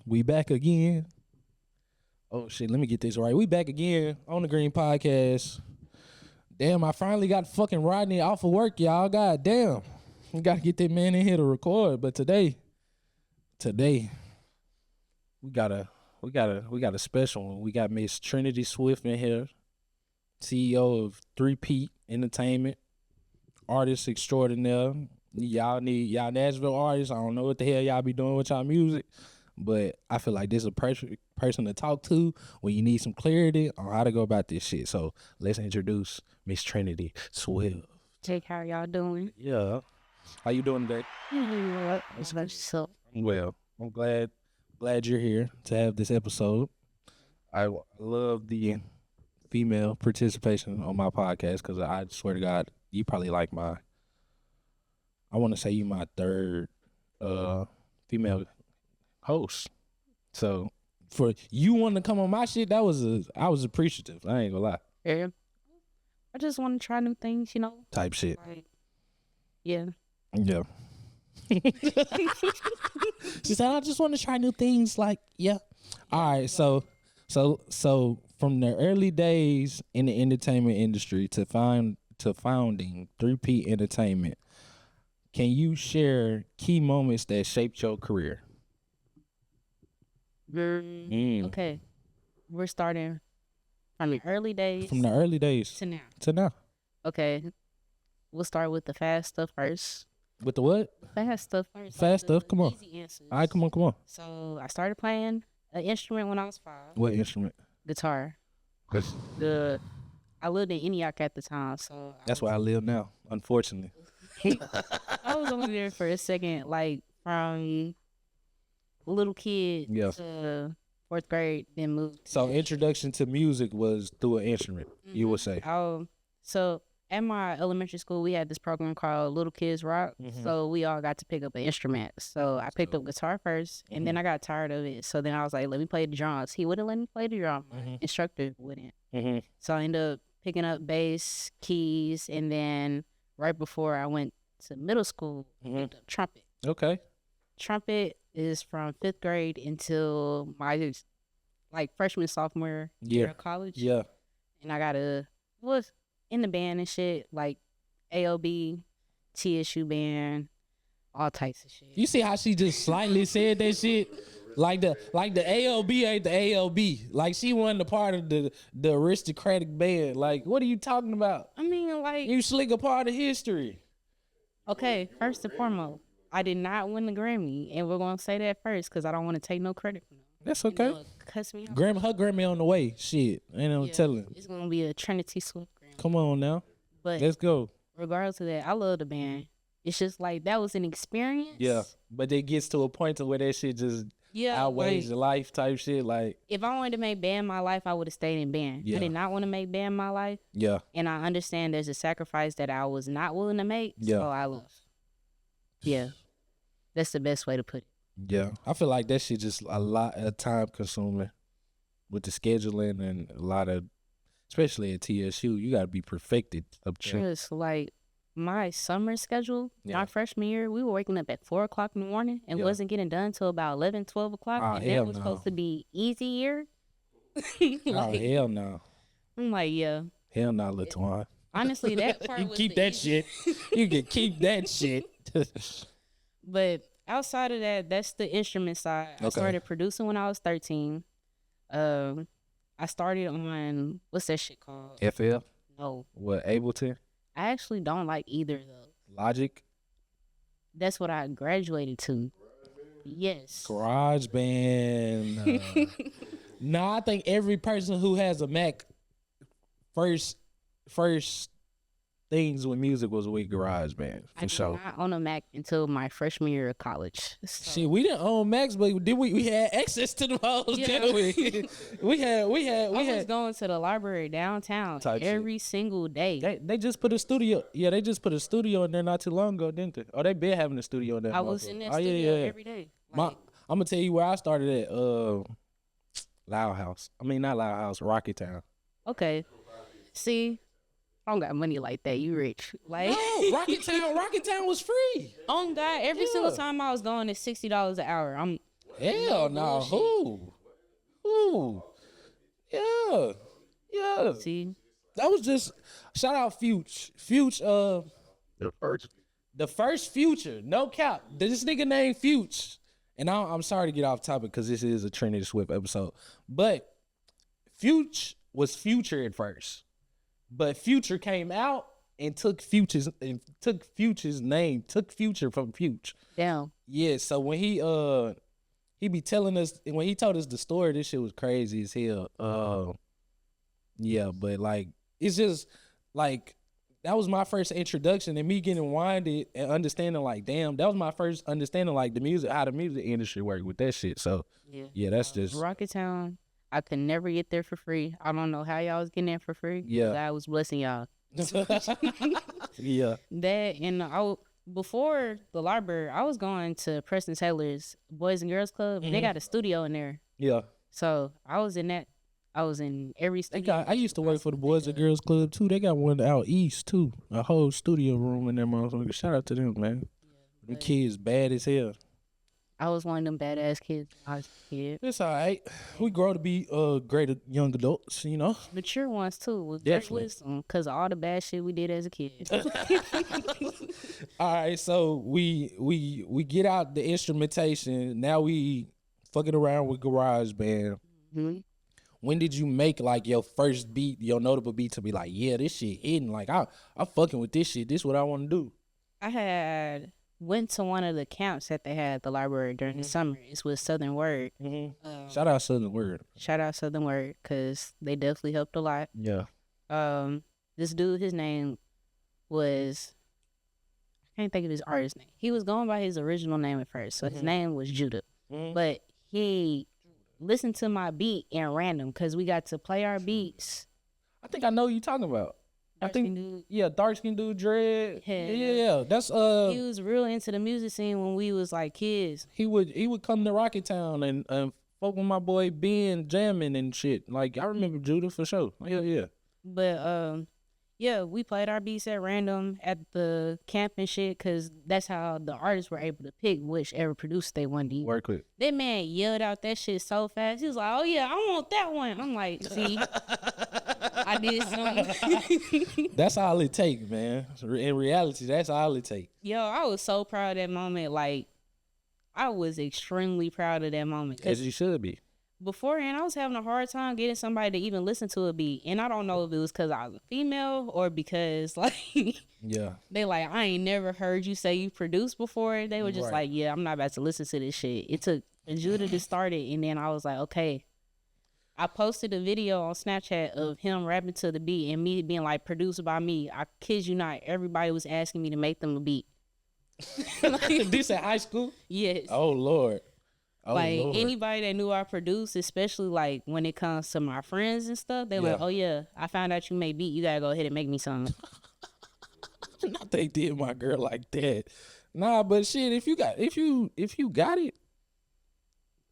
We back again. Oh shit, let me get this right. We back again on the Green Podcast. Damn, I finally got fucking Rodney off of work, y'all. God damn. We gotta get that man in here to record. But today, we got a special one. We got Miss Trinity Swift in here, CEO of 3P Entertainment, artist extraordinaire. Y'all Nashville artists. I don't know what the hell y'all be doing with y'all music, but I feel like this is a perfect person to talk to when you need some clarity on how to go about this shit. So let's introduce Miss Trinity Swift. Jake, how y'all doing? Yeah. How you doing today? So, Well, I'm glad you're here to have this episode. I love the female participation on my podcast because I swear to God, you probably like I want to say you my third female host. So for you wanting to come on my shit, I was appreciative. I ain't gonna lie. yeah. I just want to try new things, Type shit. Like, yeah. Yeah. She said, I just want to try new things. Like, yeah. All right. So from the early days in the entertainment industry to founding 3P Entertainment, can you share key moments that shaped your career? Okay. We're starting from the early days. From the early days to now. now. Okay. We'll start with the fast stuff first. With the what? Fast stuff first. Fast stuff? Come on. Easy answers. All right, come on. So I started playing an instrument when I was 5. What instrument? Guitar. I lived in Antioch at the time, so That's where I live now, unfortunately. I was only there for a second, like from little kid to 4th grade, then moved. So introduction to music was through an instrument, you would say. So at my elementary school, we had this program called Little Kids Rock. So we all got to pick up an instrument. So I picked up guitar first, and then I got tired of it. So then I was like, let me play the drums. He wouldn't let me play the drum. My instructor wouldn't. So I ended up picking up bass, keys, and then right before I went to middle school, I picked up trumpet. Okay. Trumpet is from 5th grade until my freshman, sophomore year of college. Yeah. And was in the band and shit, like AOB, TSU band, all types of shit. You see how she just slightly said that shit? Like the AOB ain't the AOB. Like she wasn't a part of the aristocratic band. Like, what are you talking about? I mean, like, you slick a part of history. Okay, first and foremost, I did not win the Grammy, and we're gonna say that first because I don't want to take no credit for them. That's okay. Cuss me out. Her Grammy on the way. Shit, ain't no telling. It's gonna be a Trinity Swift Grammy. Come on now. But let's go. Regardless of that, I love the band. It's just like that was an experience. Yeah, but it gets to a point to where that shit just outweighs the life type shit. Like, if I wanted to make band my life, I would have stayed in band. I did not want to make band my life. Yeah. And I understand there's a sacrifice that I was not willing to make. So I left. Yeah. That's the best way to put it. Yeah. I feel like that shit just a lot of time consuming with the scheduling and a lot of, especially at TSU, you got to be perfected up there. Just like my summer schedule, my freshman year, we were waking up at 4 o'clock in the morning and wasn't getting done until about 11, 12 o'clock. And that was supposed to be easy year. Hell no. I'm like, yeah. Hell no, LaTwan. Honestly, that part was keep that shit. You can keep that shit. But outside of that, that's the instrument side. I started producing when I was 13. I started on, what's that shit called? FL? No. What, Ableton? I actually don't like either of those. Logic? That's what I graduated to. Yes. GarageBand. No, I think every person who has a Mac first things with music was with GarageBand for sure. I did not own a Mac until my freshman year of college. So. Shit, we didn't own Macs, but did we had access to the hoes, didn't we? we had. I was going to the library downtown every single day. They just put a studio. Yeah, they just put a studio in there not too long ago, didn't they? Oh, they been having a studio in there. I was in that studio every day. I'm gonna tell you where I started at. Loud House. I mean, not Loud House, Rocky Town. Okay. See, I don't got money like that. You rich. Like, no, Rocky Town was free. Oh God, every single time I was going, it's $60 an hour. Hell no. Who? Yeah. Yeah. See, That was just shout out Future. The first Future, no cap. This nigga named Future. And I'm sorry to get off topic because this is a Trinity Swift episode. But Future was Future at first. But Future came out and took Future's name, took Future from Future. damn. Yeah, so when he be telling us, when he told us the story, this shit was crazy as hell. Yeah, but like it's just like that was my first introduction, and me getting winded and understanding like, damn, that was my first understanding like how the music industry worked with that shit. So yeah, that's just Rocketown. I could never get there for free. I don't know how y'all was getting there for free. Yeah. God was blessing y'all. yeah. That and before the library, I was going to Preston Taylor's Boys and Girls Club. They got a studio in there. Yeah. So I was in that. I was in every studio. I used to work for the Boys and Girls Club too. They got one out east too. A whole studio room in there, motherfucker. Shout out to them, man. Them kids bad as hell. I was one of them badass kids. I was a kid. It's all right. We grow to be great young adults, you know. Mature ones too. With Definitely. wisdom, because of all the bad shit we did as a kid. All right, so we get out the instrumentation. Now we fucking around with GarageBand. Mm-hmm. When did you make like your first beat, your notable beat to be like, yeah, this shit hitting? Like I'm fucking with this shit. This is what I want to do. I went to one of the camps that they had at the library during the summer. It's with Southern Word. Shout out Southern Word. Shout out Southern Word because they definitely helped a lot. Yeah. This dude, his name was, I can't think of his artist name. He was going by his original name at first, so his name was Judah. But he listened to my beat in random because we got to play our beats. I think I know who you talking about. Dark skin dude, dread. Yeah. That's He was real into the music scene when we was like kids. He would come to Rocketown and fuck with my boy Ben jamming and shit. Like I remember Judah for sure. Yeah. But we played our beats at random at the camp and shit because that's how the artists were able to pick whichever producer they wanted to use. Work with. That man yelled out that shit so fast. He was like, "Oh yeah, I want that one." I'm like, "See, I did something." That's all it takes, man. In reality, that's all it takes. Yo, I was so proud of that moment. Like, I was extremely proud of that moment. As you should be. Beforehand, I was having a hard time getting somebody to even listen to a beat. And I don't know if it was because I was a female or because, like, they like, I ain't never heard you say you produced before. They were just like, yeah, I'm not about to listen to this shit. It took Judah to start it. And then I was like, okay. I posted a video on Snapchat of him rapping to the beat and me being like, produced by me. I kid you not, everybody was asking me to make them a beat. This at high school? Yes. Oh, Lord. Lord. Anybody that knew I produced, especially like when it comes to my friends and stuff, they like, oh yeah, I found out you made beat. You gotta go ahead and make me something. Not they did my girl like that. Nah, but shit, if you got it,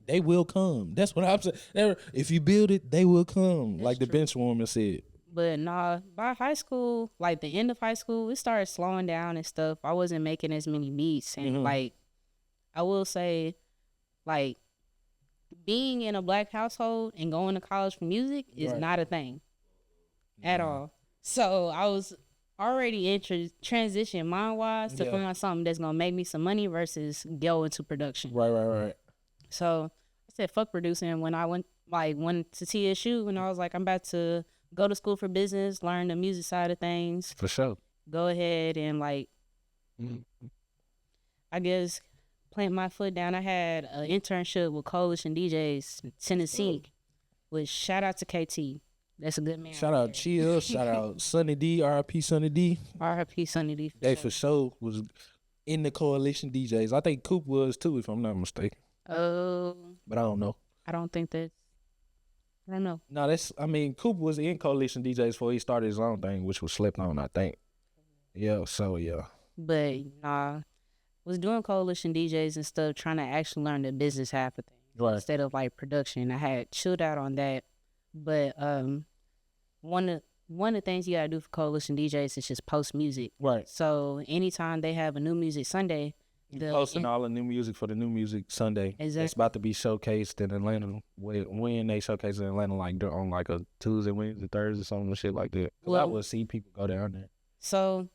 they will come. That's what I'm saying. If you build it, they will come. That's like true. The benchwarmer said. But nah, by high school, like the end of high school, it started slowing down and stuff. I wasn't making as many beats, and like I will say, like, being in a black household and going to college for music is not a thing at all. So I was already in transition mind-wise to figure out something that's going to make me some money versus go into production. Right. So I said, fuck producing. When I went to TSU and I was like, I'm about to go to school for business, learn the music side of things. For sure. Go ahead and like, I guess, plant my foot down. I had an internship with Coalition DJs in Tennessee, which shout out to KT. That's a good man. Shout out Chill. Shout out Sunny D. RIP Sunny D. RIP Sunny D. They for sure was in the Coalition DJs. I think Coop was too, if I'm not mistaken. Oh. But I don't know. I don't know. No, Coop was in Coalition DJs before he started his own thing, which was Slept On, I think. Yeah, so yeah. But nah. Was doing Coalition DJs and stuff, trying to actually learn the business half of things instead of like production. I had chilled out on that, but one of the things you gotta do for Coalition DJs is just post music. Right. So anytime they have a new music Sunday, Posting all the new music for the New Music Sunday. Exactly. It's about to be showcased in Atlanta. When they showcase in Atlanta, like they're on like a Tuesday, Wednesday, Thursday, something shit like that. Well, I would see people go down there. So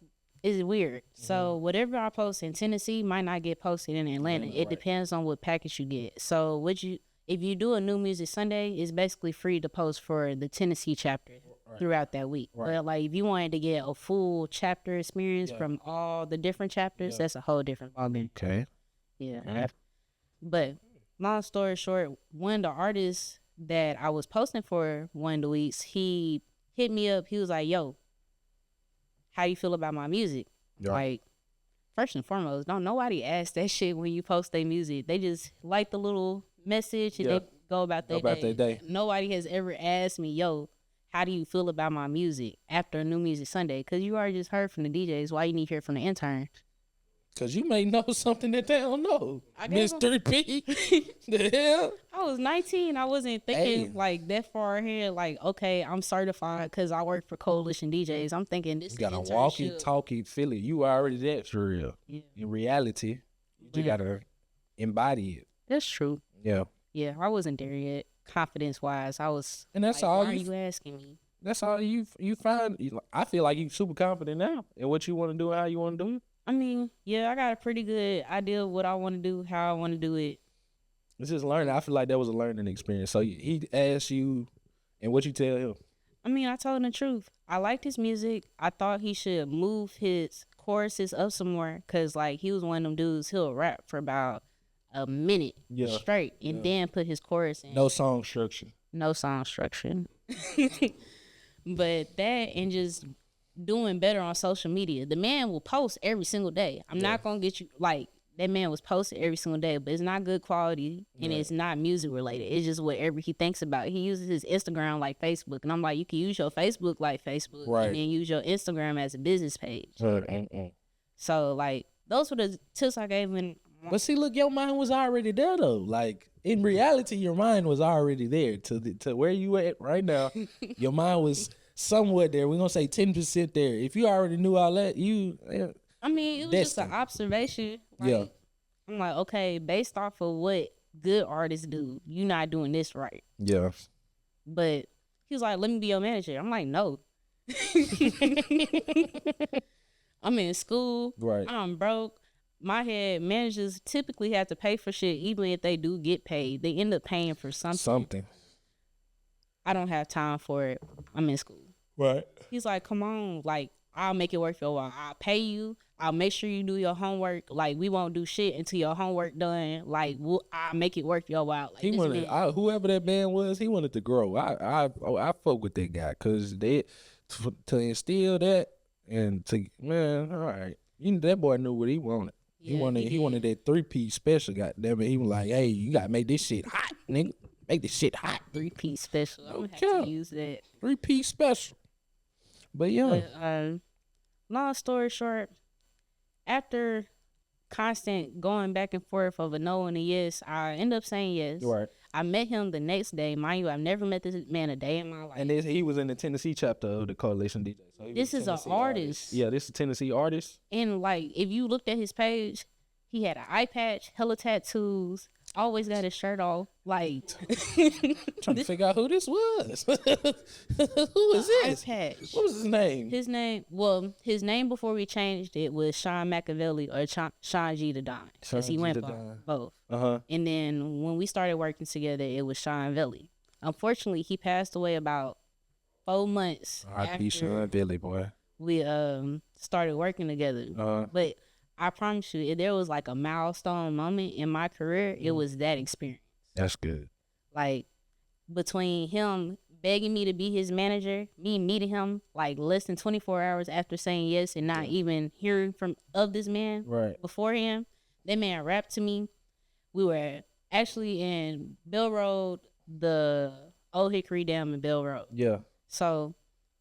it's weird. So whatever I post in Tennessee might not get posted in Atlanta. It depends on what package you get. So if you do a New Music Sunday, it's basically free to post for the Tennessee chapter throughout that week. But like if you wanted to get a full chapter experience from all the different chapters, that's a whole different ballgame. Okay. Yeah. But long story short, one of the artists that I was posting for one of the weeks, he hit me up. He was like, "Yo, how you feel about my music?" Like, first and foremost, don't nobody ask that shit when you post their music. They just like the little message and they go about their day. Nobody has ever asked me, "Yo, how do you feel about my music?" after a New Music Sunday, because you already just heard from the DJs. Why you need to hear from the intern? Because you may know something that they don't know. Mr. P. The hell? I was 19. I wasn't thinking like that far ahead. Like, okay, I'm certified because I work for Coalition DJs. I'm thinking this. You got to walkie, talkie, feel it. You already that for real. Yeah. In reality, you got to embody it. That's true. Yeah. Yeah, I wasn't there yet. Confidence-wise, I was. And that's like, all. Why are you asking me? That's all you find. I feel like you super confident now in what you want to do and how you want to do it. I mean, yeah, I got a pretty good idea of what I want to do, how I want to do it. It's just learning. I feel like that was a learning experience. So he asked you, and what you tell him? I mean, I told him the truth. I liked his music. I thought he should move his choruses up some more, because like he was one of them dudes, he'll rap for about a minute straight and then put his chorus in. No song structure. No song structure. But that and just doing better on social media. The man will post every single day. I'm not going to get you, like, that man was posting every single day, but it's not good quality and it's not music related. It's just whatever he thinks about. He uses his Instagram like Facebook, and I'm like, you can use your Facebook like Facebook and then use your Instagram as a business page. So, like, those were the tips I gave him. But see, look, your mind was already there, though. Like, in reality, your mind was already there. To where you at right now, your mind was somewhat there. We're going to say 10% there. If you already knew all that, I mean, it was just an observation. Like, I'm like, okay, based off of what good artists do, you're not doing this right. Yeah. But he was like, let me be your manager. I'm like, no. I'm in school. Right. I'm broke. My head managers typically have to pay for shit, even if they do get paid. They end up paying for something. I don't have time for it. I'm in school. Right. He's like, come on, like, I'll make it work for a while. I'll pay you. I'll make sure you do your homework. Like, we won't do shit until your homework done. Like, I'll make it work for a while. Like, he wanted, whoever that man was, he wanted to grow. I fuck with that guy, because they to instill that and to, man, all right. That boy knew what he wanted. Yeah, he wanted that 3-piece special, goddamn it. He was like, hey, you gotta make this shit hot, nigga. Make this shit hot. 3-piece special. I'm gonna have to use that. 3-piece special. But yeah. Long story short, after constant going back and forth of a no and a yes, I end up saying yes. Right. I met him the next day. Mind you, I've never met this man a day in my life. And he was in the Tennessee chapter of the Coalition DJ. So this is an artist. Yeah, this is a Tennessee artist. And like, if you looked at his page, he had an eye patch, hella tattoos, always got his shirt off. Like, trying to figure out who this was. Who is this? Eye patch. What was his name? His name before we changed it was Sean Machiavelli or Sean G. the Don. Because he went by both. And then when we started working together, it was Sean Velli. Unfortunately, he passed away about 4 months R.I.P. Sean Velli, boy. We started working together. But I promise you, if there was like a milestone moment in my career, it was that experience. That's good. Like, between him begging me to be his manager, me meeting him like less than 24 hours after saying yes and not even hearing of this man beforehand, that man rapped to me. We were actually in Bell Road, the Old Hickory Dam in Bell Road. Yeah. So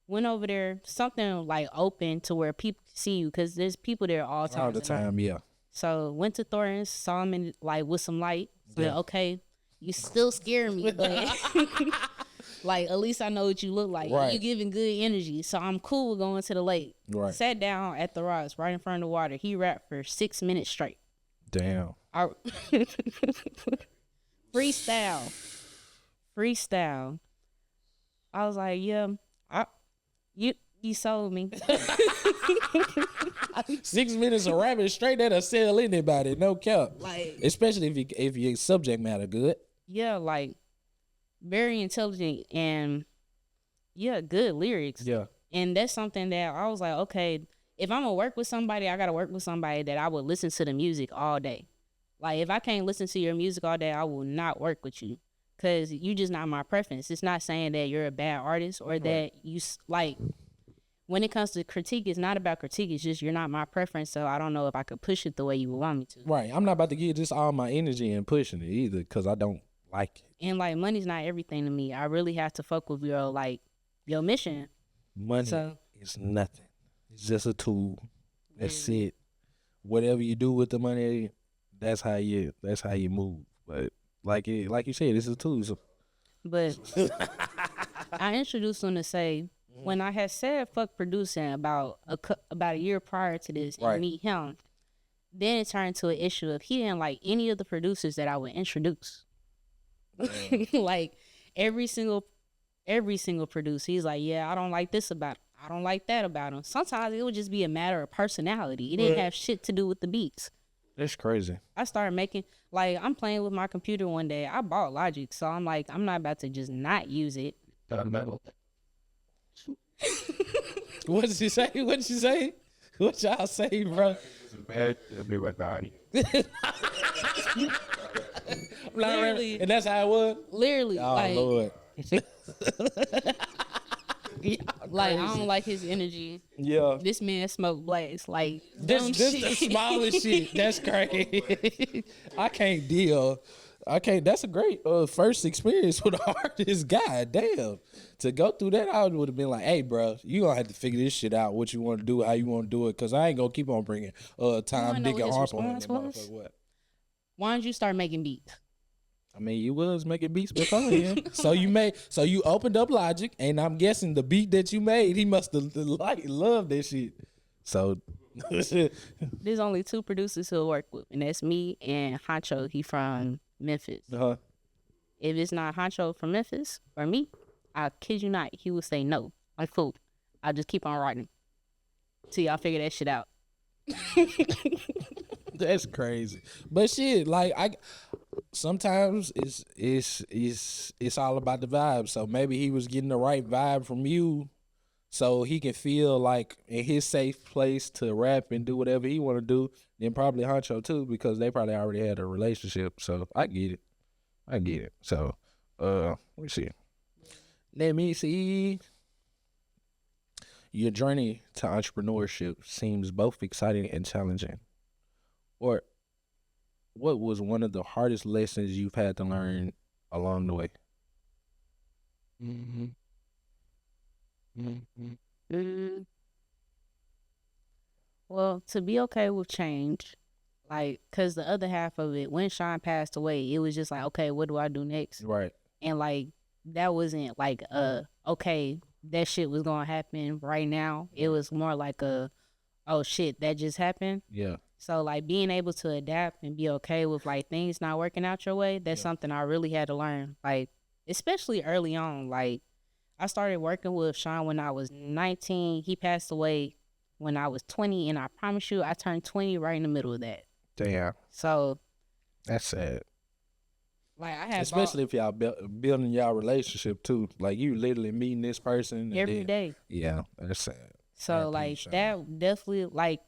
went over there, something like open to where people can see you, because there's people there all the time. Yeah. So went to Thornton's, saw him in like with some light. Yeah. Okay, you still scare me, but like at least I know what you look like. Right. You giving good energy, so I'm cool with going to the lake. Right. Sat down at the rocks right in front of the water. He rapped for 6 minutes straight. Damn. I, freestyle. I was like, yeah, I, you sold me. 6 minutes of rapping straight that'll sell anybody, no cap. Like, Especially if your subject matter good. yeah, like very intelligent and yeah, good lyrics. Yeah. And that's something that I was like, okay, if I'm gonna work with somebody, I gotta work with somebody that I would listen to the music all day. Like, if I can't listen to your music all day, I will not work with you, cause you just not my preference. It's not saying that you're a bad artist or that you like. When it comes to critique, it's not about critique. It's just you're not my preference, so I don't know if I could push it the way you would want me to. Right. I'm not about to give just all my energy and pushing it either, because I don't like it. And like, money's not everything to me. I really have to fuck with your mission. Money is nothing. It's just a tool. That's it. Whatever you do with the money, that's how you move. But like you said, it's a tool. So. But I introduced him to say, when I had said fuck producing about a year prior to this and meet him, then it turned to an issue of he didn't like any of the producers that I would introduce. Like every single producer, he's like, yeah, I don't like this about him. I don't like that about him. Sometimes it would just be a matter of personality. It didn't have shit to do with the beats. That's crazy. I started making, like, I'm playing with my computer one day. I bought Logic, so I'm like, I'm not about to just not use it. What did she say? What y'all say, bro? Literally. And that's how it was? Literally. Oh, like, Lord. Like, I don't like his energy. Yeah. This man smoke blacks. Like, This the smallest shit. That's crazy. I can't deal. That's a great first experience with an artist. God damn. To go through that, I would have been like, hey, bro, you going to have to figure this shit out, what you want to do, how you want to do it, because I ain't going to keep on bringing Tom, Dick, and Harp on that motherfucker. What? Why don't you start making beats? I mean, you was making beats before him. So you opened up Logic, and I'm guessing the beat that you made, he must have loved that shit. So there's only two producers he'll work with, and that's me and Honcho. He from Memphis. Uh-huh. If it's not Honcho from Memphis or me, I kid you not, he would say no. Like, cool. I'll just keep on writing till y'all figure that shit out. That's crazy. But shit, like sometimes it's all about the vibe. So maybe he was getting the right vibe from you, so he can feel like in his safe place to rap and do whatever he want to do. Then probably Honcho too, because they probably already had a relationship. So I get it. So let me see. Your journey to entrepreneurship seems both exciting and challenging. Or what was one of the hardest lessons you've had to learn along the way? Well, to be okay with change, like, because the other half of it, when Sean passed away, it was just like, okay, what do I do next? Right. And like, that wasn't like, okay, that shit was gonna happen right now. It was more like oh shit, that just happened. Yeah. So like, being able to adapt and be okay with like things not working out your way, that's something I really had to learn. Like, especially early on. Like, I started working with Sean when I was 19. He passed away when I was 20, and I promise you, I turned 20 right in the middle of that. Damn. So that's sad. Like, I had especially if y'all building y'all relationship too. Like, you literally meeting this person every day. Yeah, that's sad. So like, that definitely, like,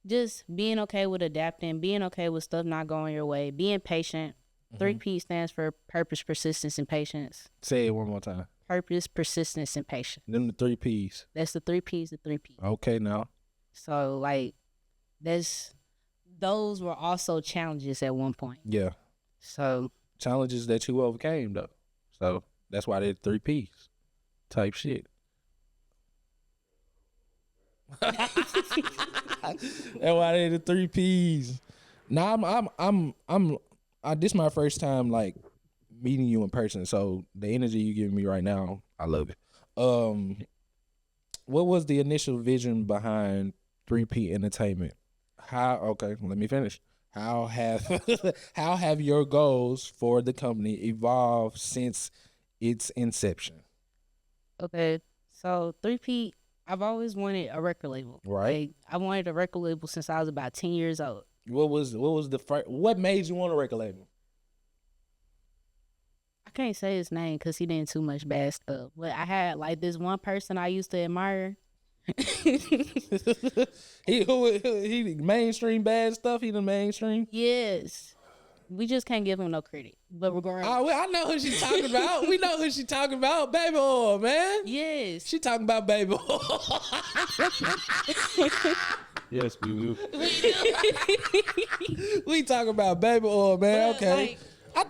just being okay with adapting, being okay with stuff not going your way, being patient. 3P stands for purpose, persistence, and patience. Say it one more time. Purpose, persistence, and patience. Them the 3 Ps. That's the 3 Ps, the 3 Ps. Okay, now. So like, those were also challenges at one point. Yeah. So challenges that you overcame though. So that's why they're 3 Ps type shit. That's why they're the 3 Ps. Now this is my first time like meeting you in person. So the energy you giving me right now, I love it. What was the initial vision behind 3P Entertainment? Okay, let me finish. How have how have your goals for the company evolved since its inception? Okay, so 3P, I've always wanted a record label. Right. Like I wanted a record label since I was about 10 years old. What was the first? What made you want a record label? I can't say his name because he did too much bad stuff. But I had like this one person I used to admire. He mainstream bad stuff. He the mainstream. Yes, we just can't give him no credit. But regardless, Oh, I know who she talking about. We know who she talking about. Baby oil, man. yes, She talking about baby oil. Yes, we do. We talking about baby oil, man. But, Okay. like- I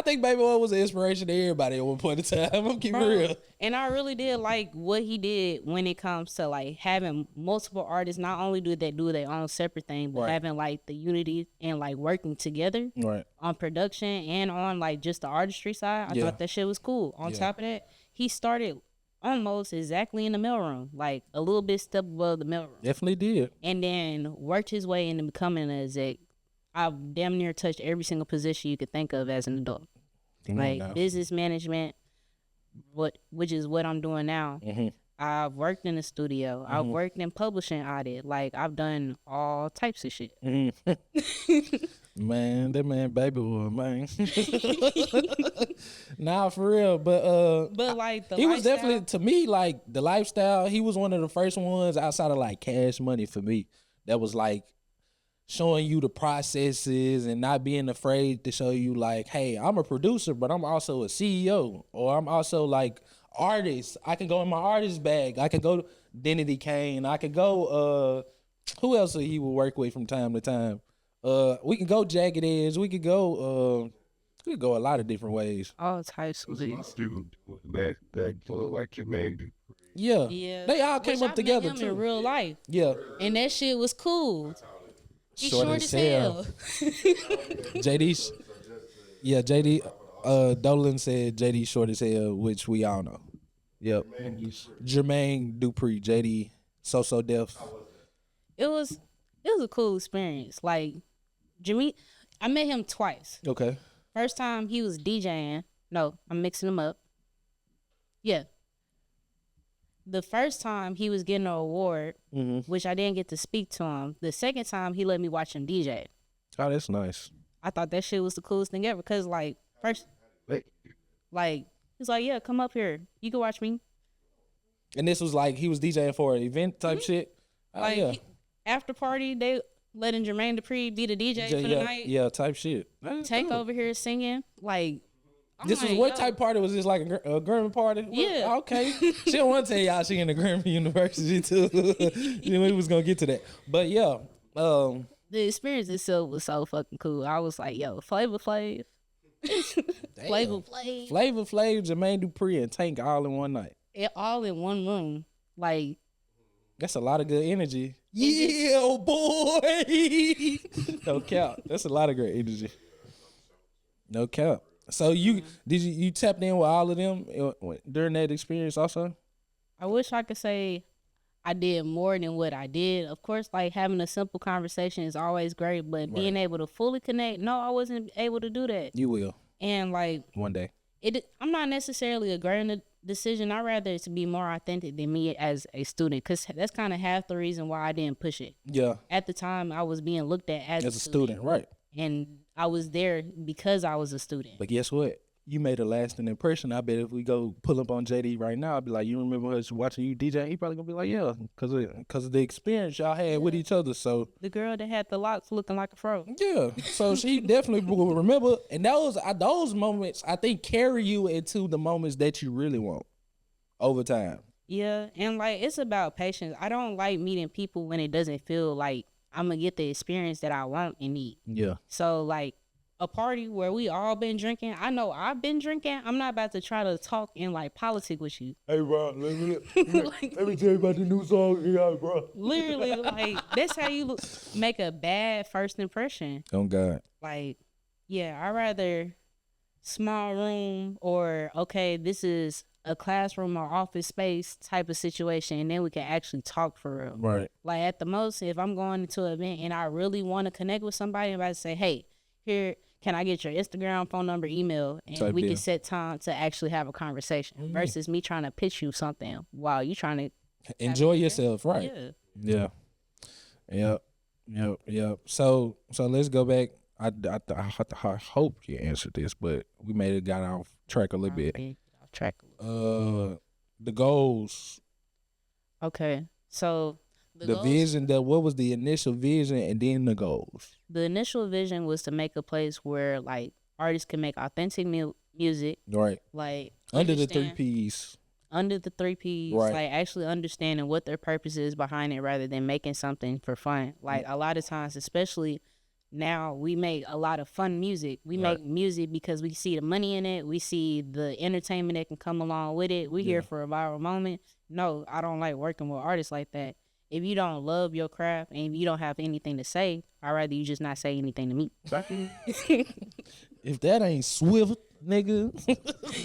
think baby oil was an inspiration to everybody at one point in time. I'm gonna keep it bro, real. and I really did like what he did when it comes to like having multiple artists. Not only do they do their own separate thing, but Right. having like the unity and like working together Right. on production and on like just the artistry side. I Yeah. thought that shit was cool. On Yeah. top of that, he started almost exactly in the mailroom, like a little bit step above the mailroom, Definitely did. and then worked his way into becoming an exec. I've damn near touched every single position you could think of as an adult, like business management, which is what I'm doing now. Mhm. I've worked in the studio. I've worked in publishing audit. Like I've done all types of shit. Man, that man baby oil, man. Nah, for real. But But like the he was lifestyle- definitely, to me, like the lifestyle. He was one of the first ones outside of like Cash Money for me that was like showing you the processes and not being afraid to show you like, hey, I'm a producer, but I'm also a CEO, or I'm also like artist. I can go in my artist bag. I could go Denny Kane. I could go who else he would work with from time to time. We can go Jagged Edge. We could go a lot of different ways. all types of My things. student doing that look like your man. Yeah. Yeah, They all came Which up I met together him too. in real life, Yeah. and that shit was cool. He's Short short as as hell. JD, yeah, JD, Dolan said JD short as hell, which we all know. Yep. Jermaine Dupri, JD, So Def. It was a cool experience. Like Jimmy, I met him twice. Okay. First time he was DJing. No, I'm mixing them up. Yeah. The first time he was getting an award, which I didn't get to speak to him. The second time he let me watch him DJ. Oh, that's nice. I thought that shit was the coolest thing ever. Cause like first, Like, like he's like, yeah, come up here. You can watch me. And this was like he was DJing for an event type shit. Oh, Like yeah. after party, they letting Jermaine Dupri be the DJ for the yeah, night. yeah, type shit. That's Take cool. over here singing. Like I'm This was like, what yo. type party was this? Like a Grammy party? Yeah. Okay. She don't want to tell y'all she in the Grammy University too. We was gonna get to that, but yeah. The experience itself was so fucking cool. I was like, yo, Flavor Flav. Flavor Flav. Flavor Flav, Jermaine Dupri, and Tank all in one night. It all in one room. Like, That's a lot of good energy. Yeah, boy. No cap. That's a lot of great energy. No cap. So you tapped in with all of them during that experience also? I wish I could say I did more than what I did. Of course, like having a simple conversation is always great, but being able to fully connect, no, I wasn't able to do that. You will And like one day. I'm not necessarily agreeing the decision. I'd rather it to be more authentic than me as a student, because that's kind of half the reason why I didn't push it. Yeah, At the time, I was being looked at as as a student, right? and I was there because I was a student. But guess what? You made a lasting impression. I bet if we go pull up on JD right now, I'd be like, you remember us watching you DJ? He probably gonna be like, yeah, because of the experience y'all had with each other. So The girl that had the locks looking like a fro. yeah, so she definitely will remember. And those moments, I think, carry you into the moments that you really want over time. Yeah, and like it's about patience. I don't like meeting people when it doesn't feel like I'm gonna get the experience that I want and need. Yeah, So like a party where we all been drinking. I know I've been drinking. I'm not about to try to talk in like politics with you. hey, bro, let me Like, tell you about the new song you got, bro. literally, like that's how you make a bad first impression. oh God. Like, yeah, I rather small room or okay, this is a classroom or office space type of situation, and then we can actually talk for real. Right. Like at the most, if I'm going into an event and I really want to connect with somebody, I'm about to say, hey, here, can I get your Instagram, phone number, email, and Type we deal. can set time to actually have a conversation versus me trying to pitch you something while you trying to Enjoy yourself, right? Yeah. Yep. So let's go back. I hope you answered this, but we may have got off track a little bit. Off track. A little. The goals, Okay, so the goals- vision. What was the initial vision, and then the goals? The initial vision was to make a place where like artists can make authentic music, Right. like Under the understand- 3Ps. under the 3Ps, Right. like actually understanding what their purpose is behind it rather than making something for fun. Like Mm. a lot of times, especially now, we make a lot of fun music. We make music because we see the money in it. We see the entertainment that can come along with it. We here for a viral moment. No, I don't like working with artists like that. If you don't love your craft and if you don't have anything to say, I'd rather you just not say anything to me. If that ain't Swift, nigga,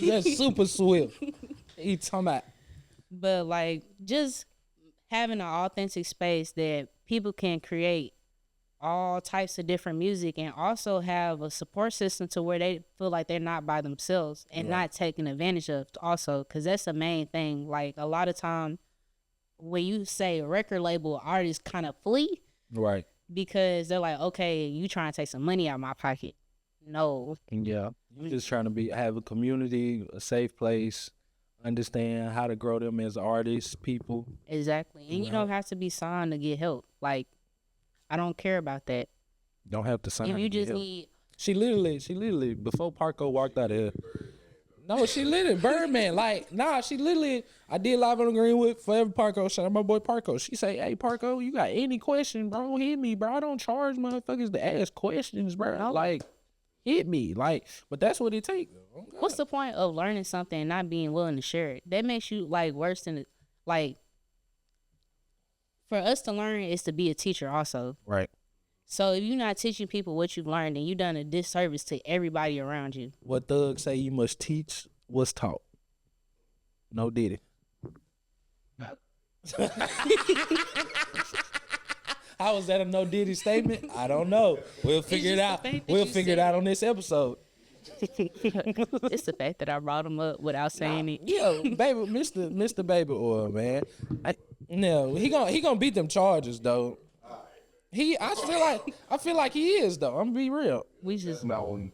that's super Swift. He talking about. But like just having an authentic space that people can create all types of different music and also have a support system to where they feel like they're not by themselves and not taken advantage of also, because that's the main thing. Like a lot of time when you say record label, artists kind of flee Right. because they're like, okay, you trying to take some money out of my pocket. No. Yeah. You're just trying to have a community, a safe place, understand how to grow them as artists, people. Exactly. And you don't have to be signed to get help. Like, I don't care about that. Don't have to sign. If you to just help. need, She literally, before Parko walked out of here. No, she literally, Birdman, she literally, I did live on the Greenwood, Forever Parko, shout out my boy Parko. She say, hey, Parko, you got any question, bro, hit me, bro. I don't charge motherfuckers to ask questions, bro. Like, hit me. Like, but that's what it takes. what's the point of learning something and not being willing to share it? That makes you, like, worse than, like, for us to learn is to be a teacher also. Right. So if you're not teaching people what you've learned, then you've done a disservice to everybody around you. What thugs say you must teach what's taught. No Diddy. How was that a no Diddy statement? I don't know. We'll figure it just out. the fact that We'll you figure it said out on this episode. It's the fact that I brought him up without saying it. Yeah, baby, Mr. Baby Oil, man. No, he gonna beat them charges though. I feel like he is though. I'm gonna be real. We just Not on.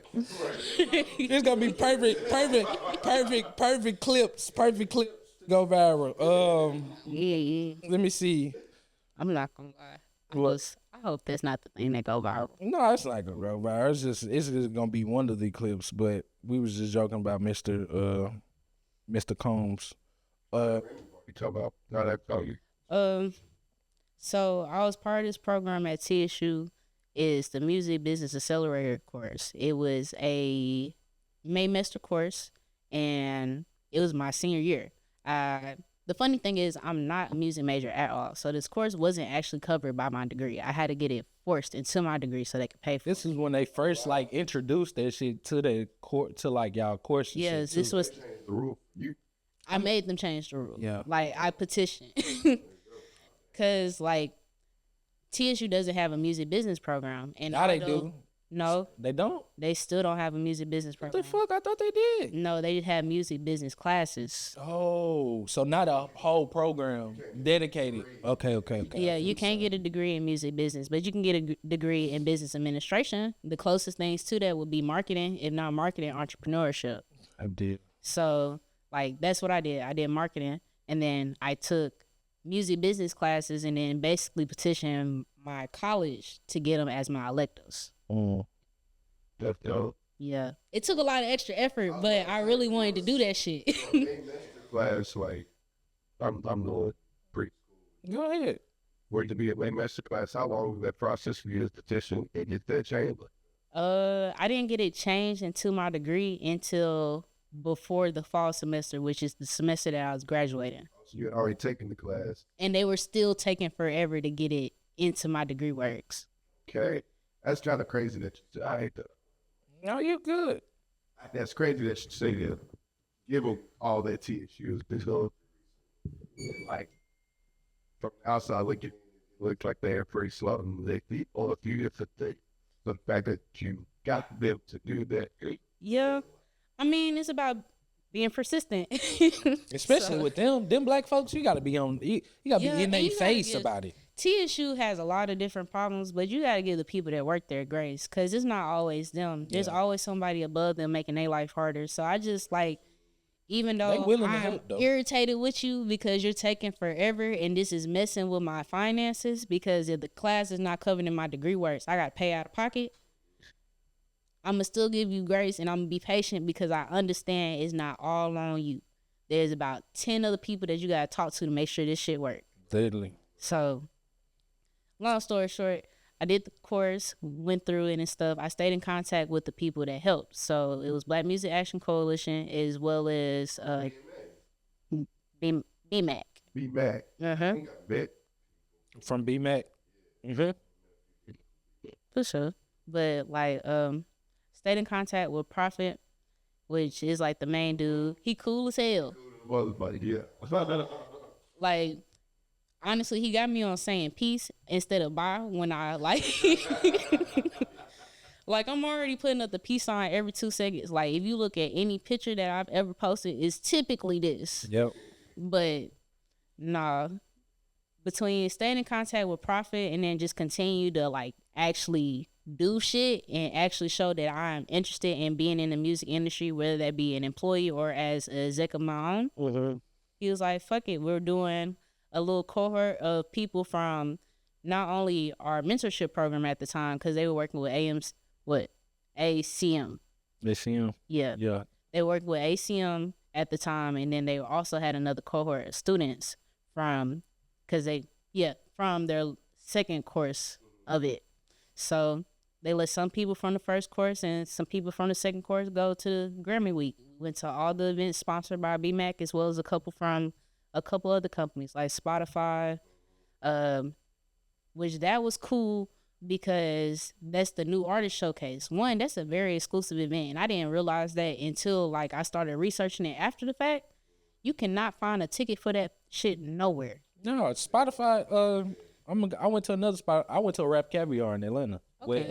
It's gonna be perfect clips. Perfect clips to go viral. yeah. Let me see. I'm not gonna lie. What? I hope that's not the thing that go viral. No, it's not gonna go viral. It's just gonna be one of the clips. But we was just joking about Mr. Combs. You talk about not that value. So I was part of this program at TSU. Is the Music Business Accelerator course. It was a Maymester course, and it was my senior year. The funny thing is, I'm not a music major at all, so this course wasn't actually covered by my degree. I had to get it forced into my degree so they could pay for it. This is when they first like introduced that shit to the court to like y'all courses. Yes, this was. The rule. I made them change the rule. Yeah. Like I petitioned, cause like TSU doesn't have a music business program, and Now they although- do. No, They don't. they still don't have a music business What program. the fuck? I thought they did. No, they have music business classes. Oh, so not a whole program dedicated. Okay. Yeah, you can't get a degree in music business, but you can get a degree in business administration. The closest things to that would be marketing, if not marketing, entrepreneurship. I did. So, like, that's what I did. I did marketing, and then I took music business classes, and then basically petitioned my college to get them as my electives. That's dope. Yeah, it took a lot of extra effort, but I really wanted to do that shit. Class like I'm doing pretty. Go ahead. Where to be at master class? How long was that process for you to petition and get that changed? I didn't get it changed into my degree until before the fall semester, which is the semester that I was graduating. So you had already taken the class. And they were still taking forever to get it into my degree works. Okay, that's kind of crazy that I hate that. No, you good. That's crazy that you say that. Give them all that TSU. Because, like, from the outside looking, it looks like they're pretty slow. And they on a few different things. The fact that you got them to do that. Yeah. I mean, it's about being persistent. Especially So, with them black folks, you gotta be on. You gotta Yeah, be in and their you gotta face give- about it. TSU has a lot of different problems, but you got to give the people that work there grace because it's not always them. There's always somebody above them making their life harder. So I just like, even They though willing to I'm help, though. irritated with you because you're taking forever and this is messing with my finances because if the class is not covered in my degree works, I got to pay out of pocket. I'm going to still give you grace and I'm going to be patient because I understand it's not all on you. There's about 10 other people that you got to talk to make sure this shit works. Literally. So, long story short, I did the course, went through it and stuff. I stayed in contact with the people that helped. So it was Black Music Action Coalition as well as BMAC. Be back. Uh-huh. Bet. From BMAC. Mm-hmm. For sure. But like stayed in contact with Prophet, which is like the main dude. He cool as hell. Well, buddy, yeah. Like honestly, he got me on saying peace instead of bye when I like like I'm already putting up the peace sign every 2 seconds. Like if you look at any picture that I've ever posted, it's typically this. Yep. But nah. Between staying in contact with Prophet and then just continue to like actually do shit and actually show that I'm interested in being in the music industry, whether that be an employee or as a exec of my own. Mm-hmm. He was like, fuck it, we're doing a little cohort of people from not only our mentorship program at the time, because they were working with ACM. They see him. Yeah. Yeah. They worked with ACM at the time, and then they also had another cohort of students from their second course of it. So they let some people from the first course and some people from the second course go to Grammy Week. Went to all the events sponsored by BMAC as well as a couple from a couple other companies like Spotify, which that was cool because that's the new artist showcase. One, that's a very exclusive event, and I didn't realize that until like I started researching it after the fact. You cannot find a ticket for that shit nowhere. No, Spotify. I went to another spot. I went to a Rap Caviar in Atlanta with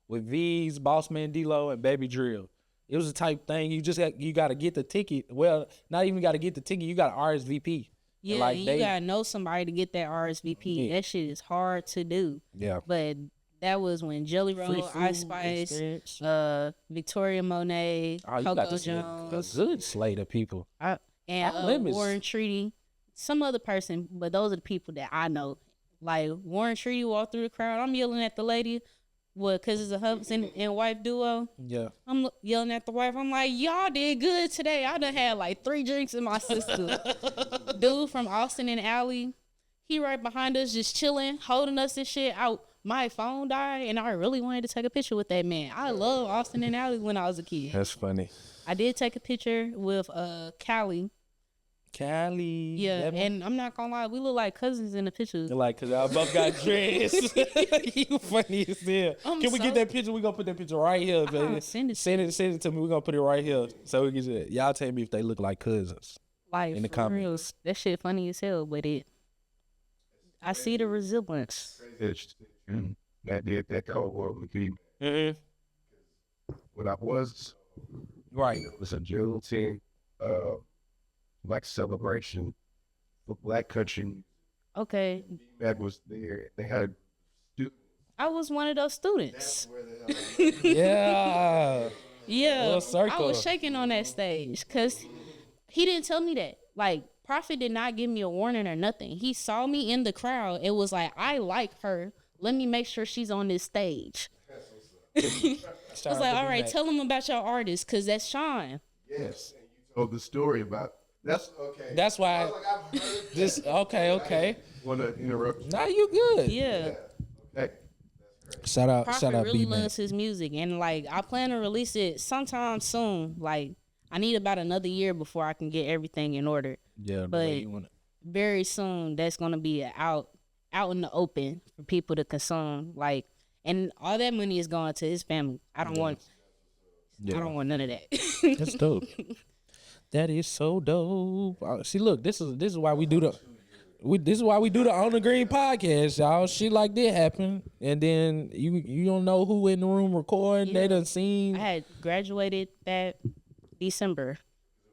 V's, Bossman D-Lo, and Baby Drill. It was the type thing you got to get the ticket. Well, not even got to get the ticket. You got to RSVP. Yeah, like you gotta know somebody to get that RSVP. Yeah. That shit is hard to do. Yeah. But that was when Jelly Free Roll, food Ice Spice, experience. Victoria Monet, Oh, you Coco got a Jones, good slate of people. and Limits. Warren Treaty. Some other person, but those are the people that I know. Like Warren Treaty walked through the crowd. I'm yelling at the lady. What, because it's a husband and wife duo? Yeah. I'm yelling at the wife. I'm like, y'all did good today. I done had like 3 drinks in my system. Dude from Austin and Alley, he right behind us just chilling, holding us and shit out. My phone died, and I really wanted to take a picture with that man. I love Austin and Alley when I was a kid. That's funny. I did take a picture with Callie. Cali. Yeah, and I'm not gonna lie, we look like cousins in the picture. Like, cause I both got dreads. You funny as hell. Can we get that picture? We gonna put that picture right here, baby. Send it to me. We gonna put it right here, so we can see it. Y'all tell me if they look like cousins. Like in the for comments. real, that shit funny as hell. But I see the resemblance. That did that cohort with me. Mm-hmm. When I was Right. it was a Juneteenth black celebration for Black country. Okay, That was there. They had students. I was one of those students. Yeah. Yeah, Little circle. I was shaking on that stage because he didn't tell me that. Like, Prophet did not give me a warning or nothing. He saw me in the crowd. It was like, I like her. Let me make sure she's on this stage. I was like, all right, tell him about your artist because that's Sean. Yes. And you told the story about that's okay. That's why. I was like, I've heard This okay. Want to interrupt? Now you good. Yeah. Okay. Shout out Prophet really B-Man. loves his music. And, like, I plan to release it sometime soon. Like, I need about another year before I can get everything in order. Yeah, the But way you want it. very soon, that's going to be out in the open for people to consume. Like, and all that money is going to his family. I don't want Yeah. I don't want none of that. That's dope. That is so dope. See, look, this is why we do the On the Green podcast, y'all. Shit like that happen, and then you don't know who in the room recording. Yeah. They done seen. I had graduated that December.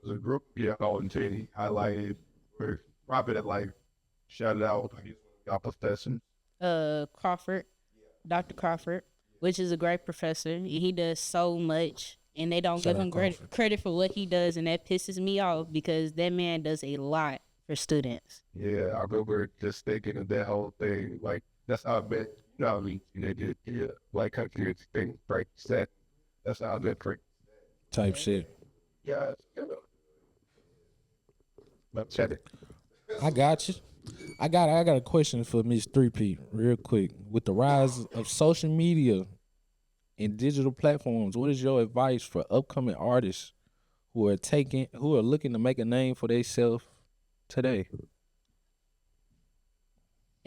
It was a group, called Trinity, highlighted, for Prophet at Life, shouted out, y'all professor. Crawford, Dr. Crawford, which is a great professor. He does so much, and they don't Shout give out him Crawford. credit for what he does, and that pisses me off because that man does a lot for students. Yeah, I remember just thinking of that whole thing. Like, that's how I met, you know what I mean? They did, Black Country thing, break set. That's how I met Frank. Type shit. Yeah, But check it. I got you. I got a question for Miss 3P real quick. With the rise of social media and digital platforms, what is your advice for upcoming artists who are looking to make a name for themselves today?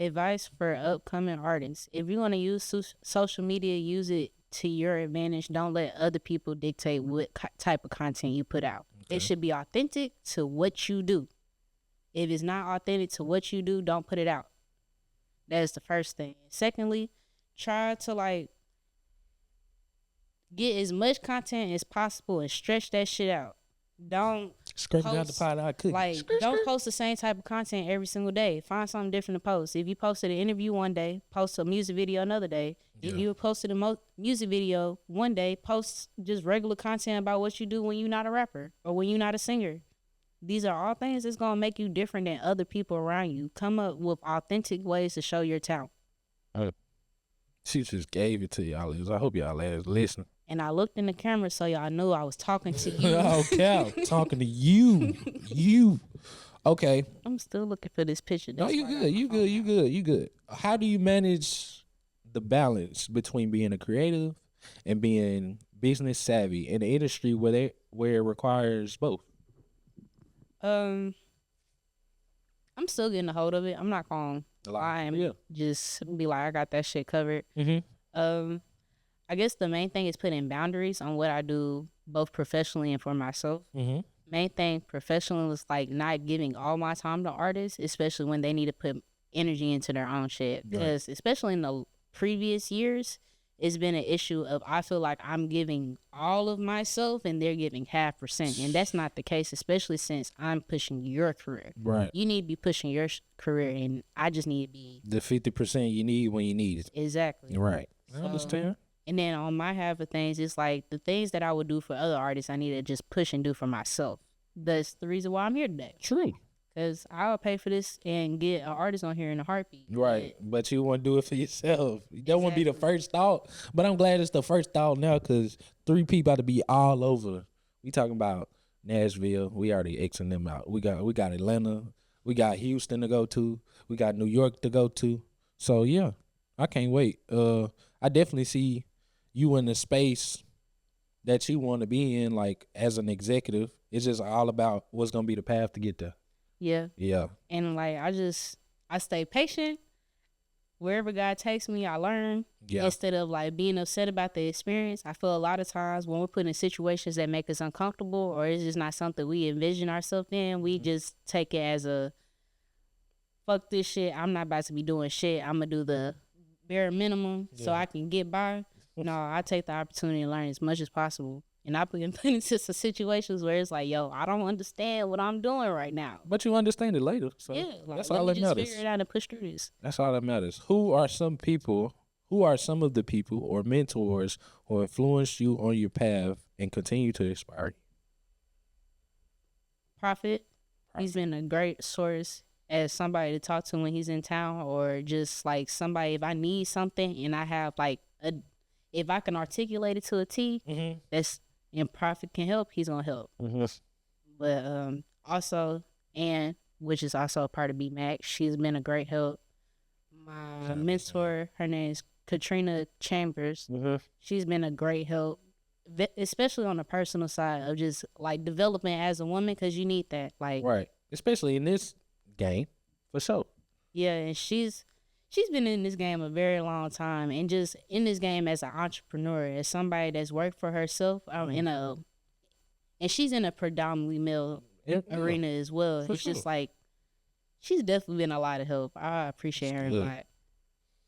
Advice for upcoming artists: if you're gonna use social media, use it to your advantage. Don't let other people dictate what type of content you put out. It should be authentic to what you do. If it's not authentic to what you do, don't put it out. That's the first thing. Secondly, try to get as much content as possible and stretch that shit out. Don't Scrape it out the post- pot I could. don't post the same type of content every single day. Find something different to post. If you posted an interview one day, post a music video another day. If you posted a music video one day, post just regular content about what you do when you're not a rapper or when you're not a singer. These are all things that's gonna make you different than other people around you. Come up with authentic ways to show your talent. She just gave it to y'all. I hope y'all is listening. And I looked in the camera so y'all knew I was talking to you. Okay, talking to you. You. Okay. I'm still looking for this picture. No, That's you why I good. got You my phone good. You good. You good. How do you manage the balance between being a creative and being business savvy in the industry where it requires both? I'm still getting a hold of it. I'm not gonna lie and Yeah. just be like, I got that shit covered. Mm-hmm. I guess the main thing is putting boundaries on what I do, both professionally and for myself. Mm-hmm. Main thing professional is not giving all my time to artists, especially when they need to put energy into their own shit. Because especially in the previous years, it's been an issue of I feel like I'm giving all of myself and they're giving 0.5%, and that's not the case. Especially since I'm pushing your career. Right. You need to be pushing your career, and I just need to be The 50% you need when you need it. exactly Right. I So- understand. And then on my half of things, it's like the things that I would do for other artists, I need to just push and do for myself. That's the reason why I'm here today. True. Because I'll pay for this and get an artist on here in a heartbeat. Right. But you want to do it for yourself. That wouldn't be the first thought. But I'm glad it's the first thought now because 3P about to be all over. We talking about Nashville. We already Xing them out. We got Atlanta. We got Houston to go to. We got New York to go to. So yeah, I can't wait. I definitely see you in the space that you want to be in, like as an executive. It's just all about what's gonna be the path to get there. Yeah. Yeah. And I stay patient. Wherever God takes me, I learn. Yeah. Instead of being upset about the experience. I feel a lot of times when we're put in situations that make us uncomfortable or it's just not something we envision ourselves in, we just take it as a fuck this shit. I'm not about to be doing shit. I'm gonna do the bare minimum so I can get by. No, I take the opportunity to learn as much as possible. And I've been put into some situations where it's like, yo, I don't understand what I'm doing right now. But you understand it later. So Yeah, that's let all me that just matters. figure it out and push through this. That's all that matters. Who are some of the people or mentors who influenced you on your path and continue to inspire you? Prophet, he's been a great source as somebody to talk to when he's in town, or just somebody if I need something and I have if I can articulate it to a T, that's and Prophet can help, he's gonna help. But also, and which is also a part of BMAC, she's been a great help. My mentor, her name is Katrina Chambers. She's been a great help, especially on the personal side of just development as a woman, because you need that. Right. Especially in this game, for sure. Yeah, and she's she's been in this game a very long time, and just in this game as an entrepreneur, as somebody that's worked for herself, and she's in a predominantly male arena as well. It's just like she's definitely been a lot of help. I appreciate her a lot.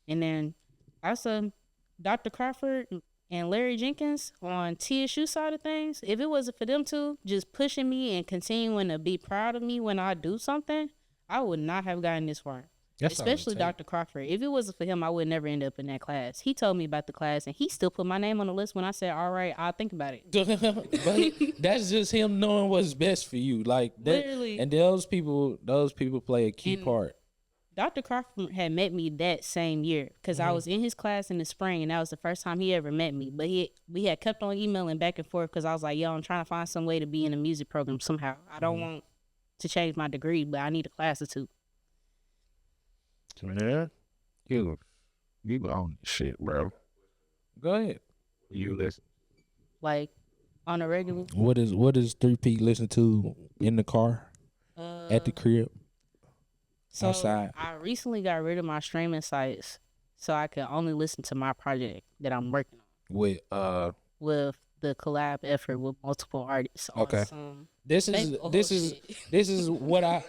And then also Dr. Crawford and Larry Jenkins on TSU side of things, if it wasn't for them two just pushing me and continuing to be proud of me when I do something, I would not have gotten this far. Especially Dr. Crawford. If it wasn't for him, I would never end up in that class. He told me about the class, and he still put my name on the list when I said, all right, I'll think about it. But that's just him knowing what's best for you. Like that, literally. And those people play a key part. Dr. Crawford had met me that same year because I was in his class in the spring, and that was the first time he ever met me. But we had kept on emailing back and forth because I was like, yo, I'm trying to find some way to be in a music program somehow. I don't want to change my degree, but I need a class or two. Man, you own this shit, bro. Go ahead. You listen. Like, on a regular. What does 3P listen to in the car, at the crib, outside? I recently got rid of my streaming sites so I could only listen to my project that I'm working on. With the collab effort with multiple artists. Okay. This is what I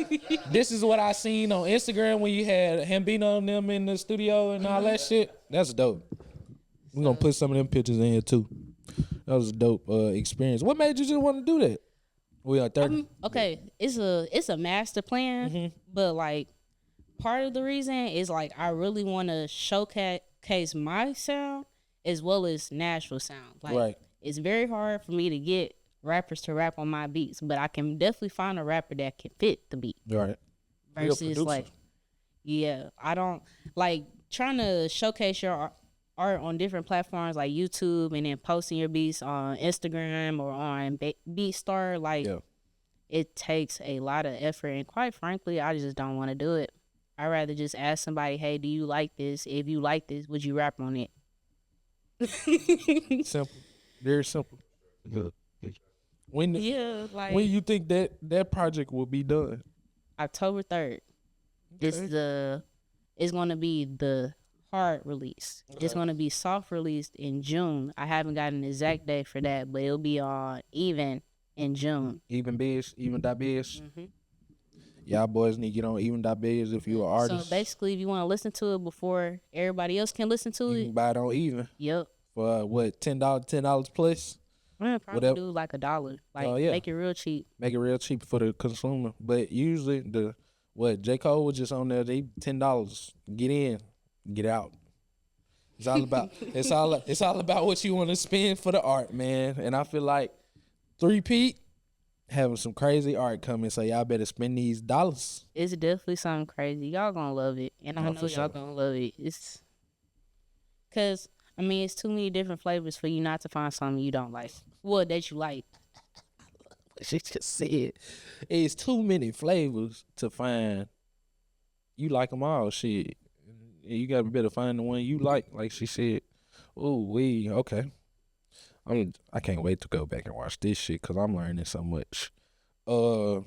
seen on Instagram when you had Hambino and them in the studio and all that shit. That's dope. We're gonna put some of them pictures in here too. That was a dope experience. What made you just want to do that? We are 30. Okay, it's a master plan, but like part of the reason is like I really want to showcase my sound as well as Nashville sound. Like it's very hard for me to get rappers to rap on my beats, but I can definitely find a rapper that can fit the beat. Right. Versus like, I don't like trying to showcase your art on different platforms like YouTube and then posting your beats on Instagram or on BeatStar. Like, it takes a lot of effort, and quite frankly, I just don't want to do it. I'd rather just ask somebody, hey, do you like this? If you like this, would you rap on it? Simple. Very simple. Good. When you think that project will be done? October 3rd. Okay. It's gonna be the hard release. Okay. It's gonna be soft released in June. I haven't got an exact date for that, but it'll be on Even in June. Even.biz. Y'all boys need to get on Even.biz if you're an artist. So basically, if you want to listen to it before everybody else can listen to you can buy it on Even. Yep. For what, $10 plus? Probably whatever. Do like $1. Like make it real cheap. Make it real cheap for the consumer. But usually J. Cole was just on there, they $10. Get in, get out. It's all about it's all about what you want to spend for the art, man. And I feel like 3P having some crazy art coming, so y'all better spend these dollars. It's definitely something crazy. Y'all gonna love it. And I know y'all gonna love it. It's cause it's too many different flavors for you not to find something you don't like. Well, that you like. She just said it's too many flavors to find. You like them all, shit. You gotta better find the one you like she said. Ooh, okay. I can't wait to go back and watch this shit because I'm learning so much. I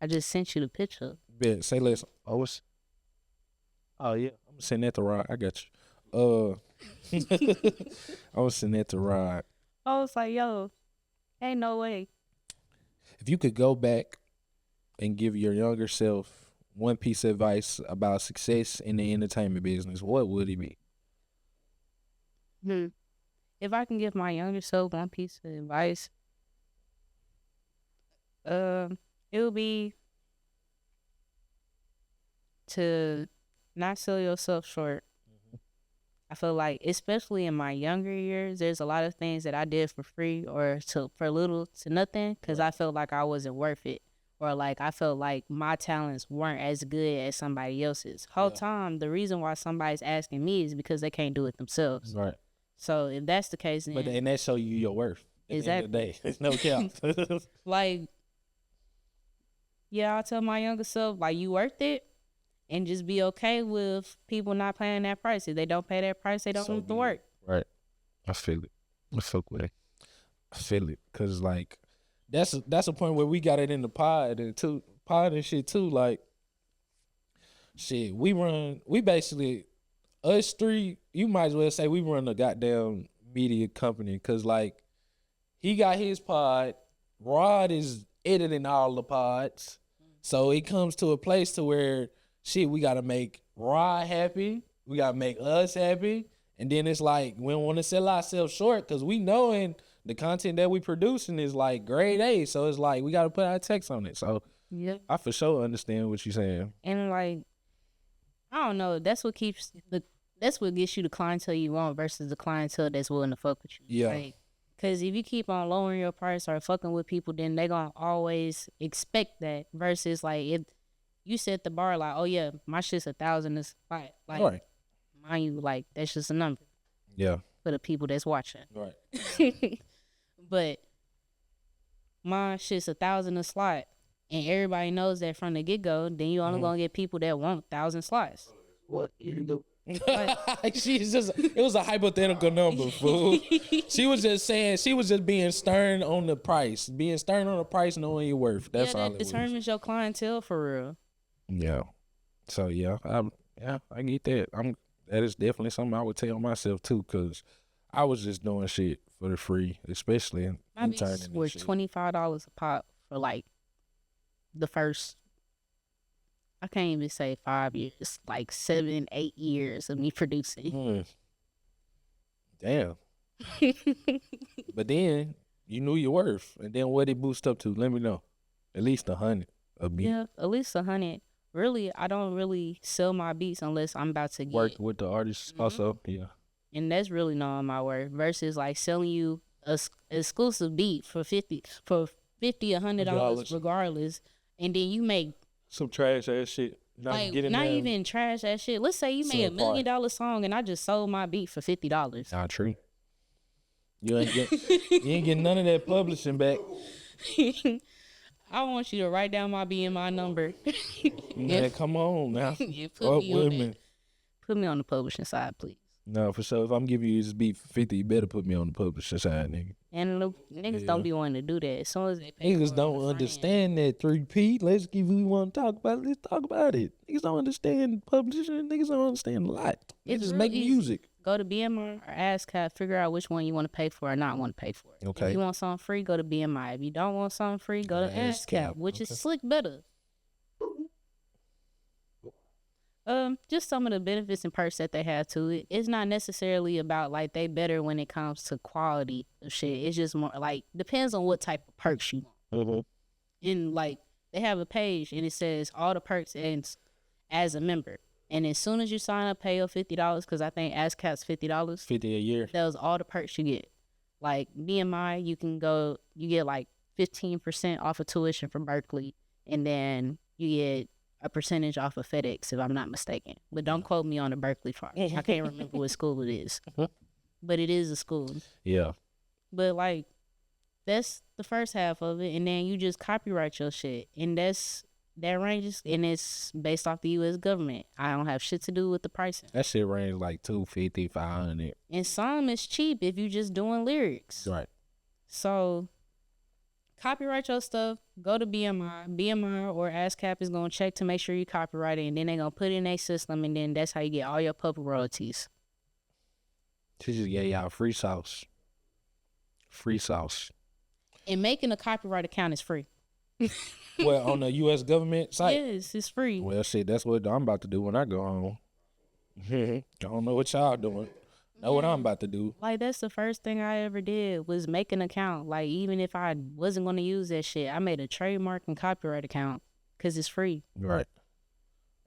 just sent you the picture. Yeah, say less. Oh yeah, I'm gonna send that to Rod. I got you. I'm gonna send that to Rod. I was like, yo, ain't no way. If you could go back and give your younger self one piece of advice about success in the entertainment business, what would it be? If I can give my younger self one piece of advice, it would be to not sell yourself short. I feel like, especially in my younger years, there's a lot of things that I did for free or for little to nothing because I felt like I wasn't worth it, or like I felt like my talents weren't as good as somebody else's. Whole time, the reason why somebody's asking me is because they can't do it themselves. Right. So if that's the case, then and that show you your worth. Exactly. At the end of the day, it's no count. Like, I'll tell my younger self, like, you worth it. And just be okay with people not paying that price. If they don't pay that price, they don't want to work. Right. I feel it. I feel it. Cause like that's a point where we got it in the pod and shit too. Like shit, we basically, us three, you might as well say we run a goddamn media company because, like, he got his pod, Rod is editing all the pods. So it comes to a place to where, shit, we got to make Rod happy, we got to make us happy, and then it's like, we don't want to sell ourselves short because we knowing the content that we producing is, like, grade A, so it's like, we got to put our text on it, so Yeah. I for sure understand what you're saying. And like, I don't know. That's what gets you the clientele you want versus the clientele that's willing to fuck with you. Yeah. Like, cause if you keep on lowering your price or fucking with people, then they gonna always expect that. Versus like, if you set the bar like, oh yeah, my shit's 1,000 is like, Right. mind you, like that's just a number Yeah. for the people that's watching. Right. But my shit's 1,000 a slot, and everybody knows that from the get go. Then you only gonna get people that want 1,000 slots. What you do? She's just, it was a hypothetical number, fool. She was just saying, she was just being stern on the price. Being stern on the price, knowing your worth. That's all that it was. determines your clientele for real. Yeah. So yeah, I get that. That is definitely something I would tell myself too, cause I was just doing shit for the free, especially in My beats interning were and shit. $25 a pop for like the first, I can't even say 5 years, like 7, 8 years of me producing. Damn. But then you knew your worth, and then what it boost up to? Let me know. At least 100 a beat. Yeah, at least 100. Really, I don't really sell my beats unless I'm about to get, Work with the artists also. Yeah. and that's really knowing my worth. Versus like selling you a exclusive beat for $50, $100 regardless, and then you make Some trash ass shit. not even trash ass shit. Let's say you made $1 million song and I just sold my beat for $50. Not true. You ain't getting none of that publishing back. I want you to write down my BMI number. Man, come on now. Yeah, Up with me. Put me on the publishing side, please. No, for sure. If I'm giving you this beat for 50, you better put me on the publishing side, nigga. And the niggas don't be wanting to do that. As soon as they pay Niggas don't understand that 3P. If we want to talk about it, let's talk about it. Niggas don't understand publishing. Niggas don't understand a lot. They It's just real make easy. music. Go to BMI or ASCAP, figure out which one you want to pay for or not want to pay for. Okay. If you want something free, go to BMI. If you don't want something free, go to ASCAP, which is slick better. Just some of the benefits and perks that they have to it. It's not necessarily about like they better when it comes to quality of shit. It's just more like depends on what type of perks you want. And like they have a page and it says all the perks and as a member. And as soon as you sign up, pay your $50 because I think ASCAP's $50. 50 a year. That was all the perks you get. Like BMI, you get like 15% off of tuition from Berkeley, and then you get a percentage off of FedEx, if I'm not mistaken. But don't quote me on the Berkeley part. I can't remember what school it is. But it is a school. Yeah. But like, that's the first half of it, and then you just copyright your shit, and that ranges, and it's based off the U.S. government. I don't have shit to do with the pricing. That shit range like 250, 500. And some is cheap if you just doing lyrics. Right. So copyright your stuff, go to BMI. BMI or ASCAP is going to check to make sure you copyright it, and then they're going to put it in their system, and then that's how you get all your public royalties. She just gave y'all free sauce. Free sauce. And making a copyright account is free. Well, on the U.S. government site? Yes, it's free. Well, shit, that's what I'm about to do when I go home. I don't know what y'all doing. Know what I'm about to do. Like, that's the first thing I ever did was make an account. Like, even if I wasn't going to use that shit, I made a trademark and copyright account because it's free. Right.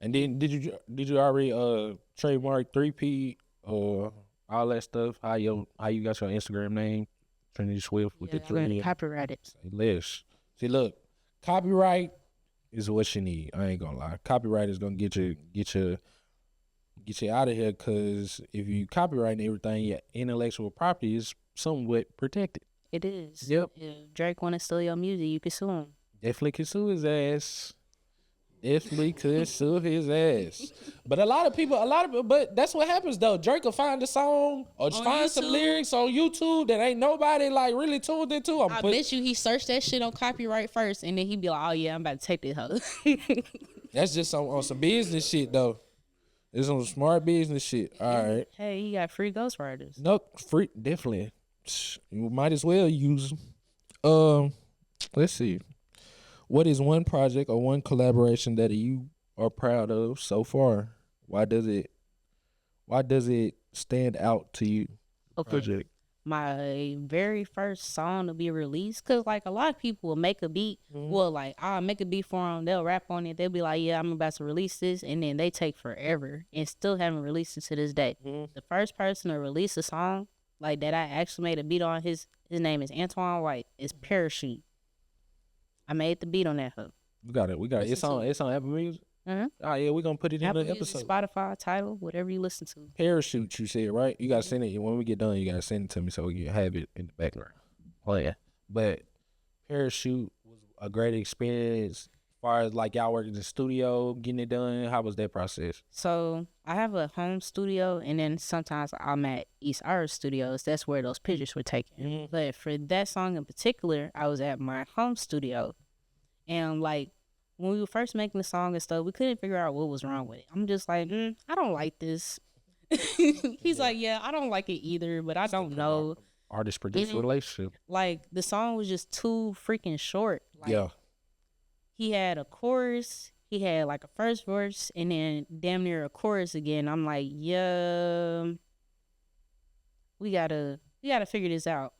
And then did you already trademark 3P or all that stuff? How you got your Instagram name? Trinity Swift with the I'm going to 3. copyright it. Say less. See, look, copyright is what you need. I ain't gonna lie. Copyright is gonna get you out of here, because if you copyright everything, your intellectual property is somewhat protected. It is. Yep. If Drake want to steal your music, you can sue him. Definitely could sue his ass. Definitely could sue his ass. But but that's what happens though. Drake will find a song or On find some YouTube? lyrics on YouTube that ain't nobody like really tuned into. I bet you he searched that shit on copyright first, and then he be like, "Oh yeah, I'm about to take this hoe." That's just on some business shit though. It's on smart business shit. All right. Hey, you got free ghostwriters. Nope. Free. Definitely. You might as well use them. Let's see. What is one project or one collaboration that you are proud of so far? Why does it stand out to you? Okay. Project. My very first song to be released, cause like a lot of people will make a beat, well, like I'll make a beat for them, they'll rap on it, they'll be like, yeah, I'm about to release this, and then they take forever and still haven't released it to this day. The first person to release a song like that I actually made a beat on, his name is Antoine White. It's Parachute. I made the beat on that hook. We got it. It's on Apple Music. Mm-hmm. Oh yeah, we're gonna put it in Apple the Music, episode. Spotify, Tidal, whatever you listen to. Parachute, you said, right? You gotta send it when we get done. You gotta send it to me so we can have it in the background. Oh yeah. But Parachute was a great experience. As far as like y'all working in the studio, getting it done, how was that process? So I have a home studio, and then sometimes I'm at East Irish Studios. That's where those pictures were taken. But for that song in particular, I was at my home studio, and like when we were first making the song and stuff, we couldn't figure out what was wrong with it. I'm just like, I don't like this. He's like, yeah, I don't like it either, but I don't know. Artist producer relationship. Like the song was just too freaking short. Like, Yeah. he had a chorus, he had like a first verse, and then damn near a chorus again. I'm like, yeah, we gotta figure this out.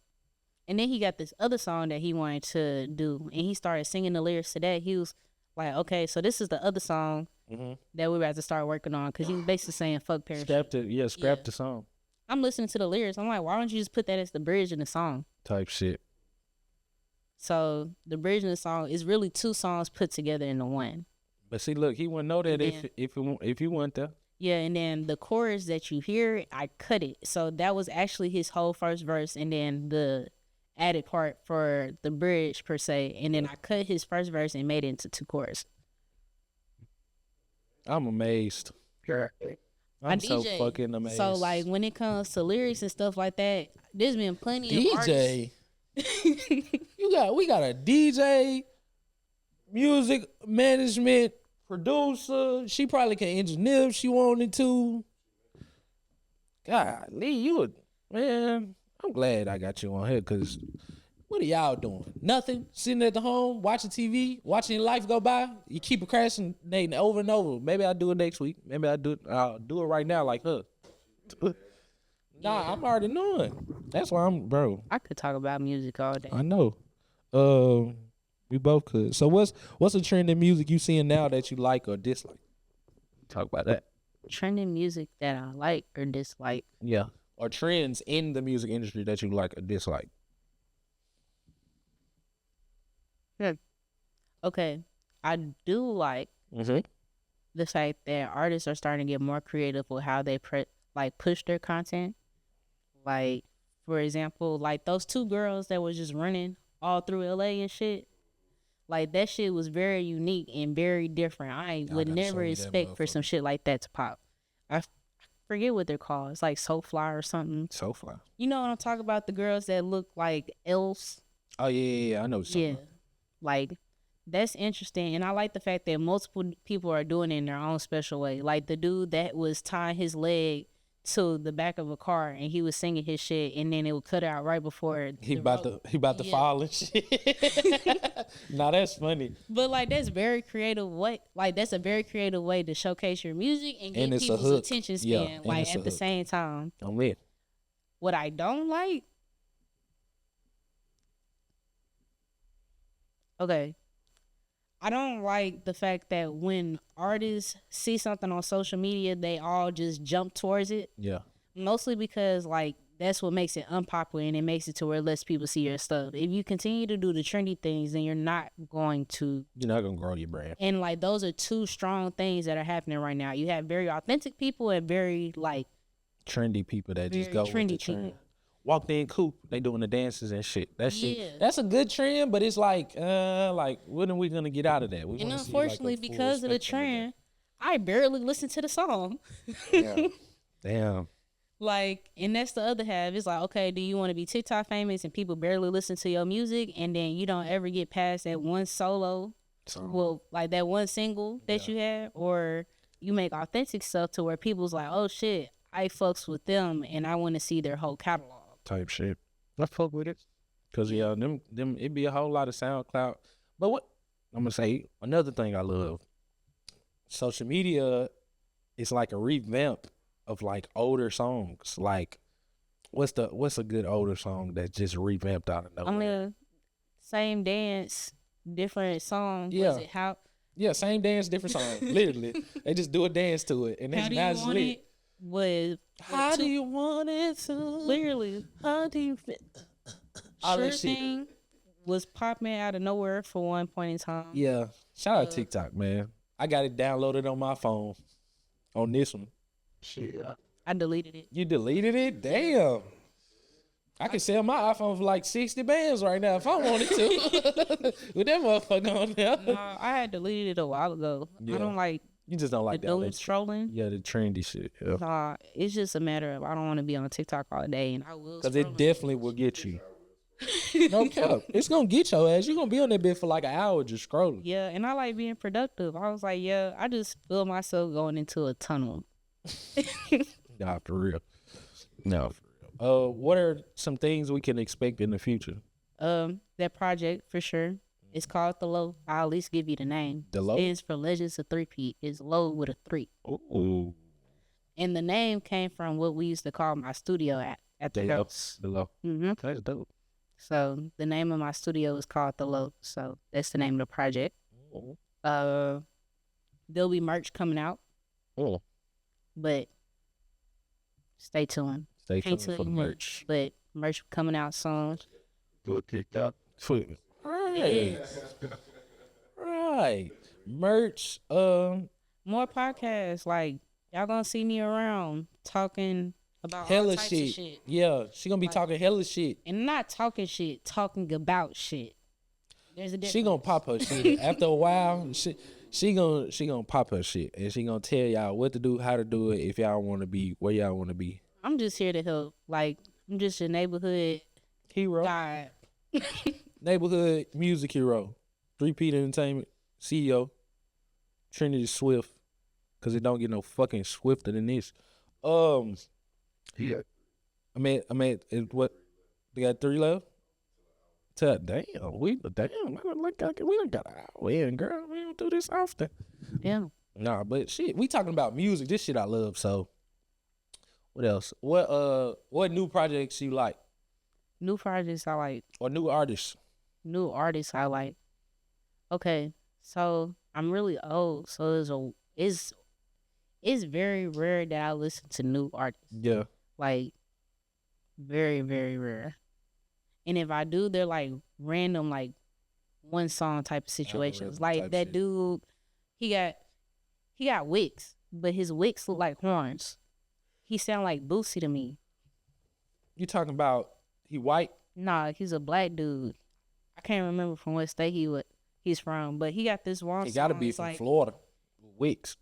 And then he got this other song that he wanted to do, and he started singing the lyrics to that. He was like, okay, so this is the other song that we're about to start working on, because he was basically saying fuck Parachute. Scrap the song. I'm listening to the lyrics. I'm like, why don't you just put that as the bridge in the song? Type shit. So the bridge in the song is really two songs put together into one. But see, look, he wouldn't know that if you weren't there. Yeah, and then the chorus that you hear, I cut it. So that was actually his whole first verse, and then the added part for the bridge per se, and then I cut his first verse and made it into two choruses. I'm amazed. I'm so DJ. fucking amazed. So like when it comes to lyrics and stuff like that, there's been plenty of artists. DJ. we got a DJ, music management, producer. She probably can engineer if she wanted to. God, Lee, man. I'm glad I got you on here, because what are y'all doing? Nothing. Sitting at the home, watching TV, watching your life go by. You keep procrastinating over and over. Maybe I'll do it next week. Maybe I'll do it right now like her. Nah, I'm already knowing. That's why bro. I could talk about music all day. I know. We both could. So what's a trend in music you seeing now that you like or dislike? Talk about that. Trending music that I like or dislike. Yeah. Or trends in the music industry that you like or dislike. Okay, I do like the fact that artists are starting to get more creative with how they push their content. Like, for example, like those two girls that was just running all through LA and shit. Like that shit was very unique and very different. I would never expect for some shit like that to pop. I forget what they're called. It's like Soulfly or something. Soulfly. You know what I'm talking about? The girls that look like elves. Oh yeah. I know something. Yeah, like that's interesting, and I like the fact that multiple people are doing it in their own special way. Like the dude that was tying his leg to the back of a car and he was singing his shit, and then it would cut out right before he about to fall and shit. Nah, that's funny. But like that's very creative way. Like that's a very creative way to showcase your music and get people's attention span. Like at the same time. I'm lit. What I don't like. Okay. I don't like the fact that when artists see something on social media, they all just jump towards it. Yeah. Mostly because, like, that's what makes it unpopular, and it makes it to where less people see your stuff. If you continue to do the trendy things, then you're not going to grow your brand. And, like, those are two strong things that are happening right now. You have very authentic people and very, like, trendy people that just go with the trend. Walked in coupe, they doing the dances and shit. That shit, that's a good trend, but it's like when are we gonna get out of that? And unfortunately, because of the trend, I barely listen to the song. Damn. Like, and that's the other half. It's like, okay, do you want to be TikTok famous and people barely listen to your music, and then you don't ever get past that one solo So Well, like that one single that you had, or you make authentic stuff to where people's like, oh shit, I fucks with them and I want to see their whole catalog. type shit. I fuck with it. Cause them it be a whole lot of SoundCloud. But what I'm gonna say, another thing I love, social media is like a revamp of like older songs. Like what's a good older song that just revamped out of nowhere? Only a same dance, different song. Yeah. Was it how? Yeah, same dance, different song. Literally, they just do a dance to it, and How it's do you not want lit. it? Was How do you want it to? literally How do you feel? All sure that shit. thing was popping out of nowhere for one point in time. Yeah, shout out TikTok, man. I got it downloaded on my phone. On this one, Shit. I deleted it. you deleted it? Damn. I could sell my iPhone for like 60 bands right now if I wanted to. With that motherfucker on there. No, I had deleted it a while ago. Yeah. I don't like You just don't like the that. doom scrolling. Yeah, the trendy shit. Yeah. Nah, it's just a matter of I don't want to be on TikTok all day, and I will. Because it definitely will get you. No cap. It's going to get your ass. You're going to be on that bit for like an hour just scrolling. Yeah, and I like being productive. I was like, yeah, I just feel myself going into a tunnel. Nah, for real. No, for real. What are some things we can expect in the future? That project for sure. It's called The Low. I'll at least give you the name. The Low? It's for Legends of 3P. It's Low with a 3. Ooh. And the name came from what we used to call my studio at the house. The Low. Mm-hmm. That's dope. So the name of my studio is called The Low. So that's the name of the project. Oh. There'll be merch coming out, Oh. but stay tuned. Stay Can't tuned tell for you the merch. much, but merch coming out soon. Go TikTok. Right. Right. Merch. More podcasts. Like, y'all gonna see me around talking about all Hella types shit. of shit. Yeah, she gonna be talking hella shit. And not talking shit, talking about shit. There's a difference. She gonna pop her shit after a while. She gonna pop her shit, and she gonna tell y'all what to do, how to do it, if y'all want to be where y'all want to be. I'm just here to help. Like, I'm just your neighborhood Hero, guy. neighborhood music hero, 3P Entertainment CEO, Trinity Swift, cause it don't get no fucking swifter than this. Yeah. I mean, what? They got 3 left. Damn, we done got an hour in, girl. We don't do this often. Yeah. Nah, but shit, we talking about music. This shit I love. So, what else? What new projects you like, New projects I like. or new artists? New artists I like. Okay, so I'm really old, so it's very rare that I listen to new artists. Yeah, Like, very, very rare. And if I do, they're like random, like one song type of situations. Algorithm Like type that shit. dude, he got wicks, but his wicks look like horns. He sound like Boosie to me. you talking about he white? Nah, he's a black dude. I can't remember from what state he's from, but he got this one. He gotta song, be it's from like, Florida. Wicks.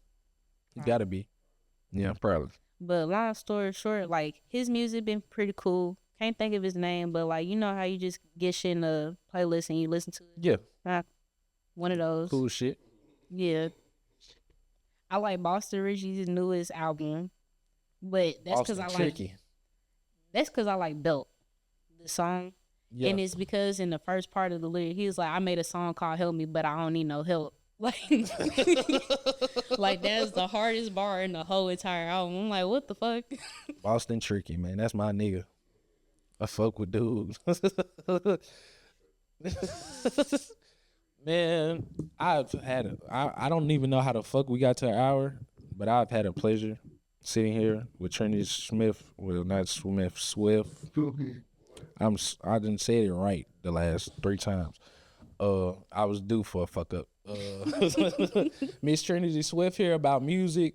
He gotta be. Yeah, probably. But long story short, like his music been pretty cool. Can't think of his name, but like you know how you just get shit in a playlist and you listen to it. Yeah, One of those. cool shit. Yeah. I like Boston Richie's newest album, but that's because Austin I like Tricky. that's because I like Belt, the song, Yeah, and it's because in the first part of the lyric he was like, I made a song called "Help Me," but I don't need no help. Like, like that's the hardest bar in the whole entire album. I'm like, what the fuck? Boston Tricky, man. That's my nigga. I fuck with dudes. Man, I don't even know how the fuck we got to an hour, but I've had a pleasure sitting here with Trinity Smith. Well, not Smith, Swift. I didn't say it right the last 3 times. I was due for a fuck up. Miss Trinity Swift here about music.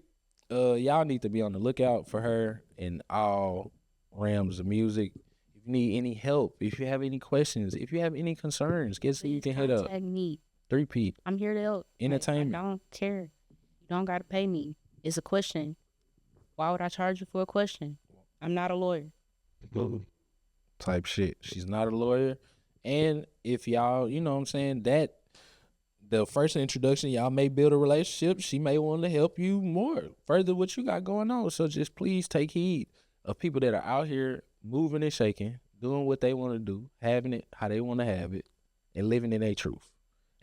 Y'all need to be on the lookout for her in all realms of music. If you need any help, if you have any questions, if you have any concerns, guess who you can hit up? Contact me. 3P I'm here to help. Entertainment. Like, I don't care. You don't gotta pay me. It's a question. Why would I charge you for a question? I'm not a lawyer. Type shit. She's not a lawyer. And if y'all, you know what I'm saying, the first introduction, y'all may build a relationship. She may want to help you more further what you got going on. So just please take heed of people that are out here moving and shaking, doing what they want to do, having it how they want to have it, and living in their truth.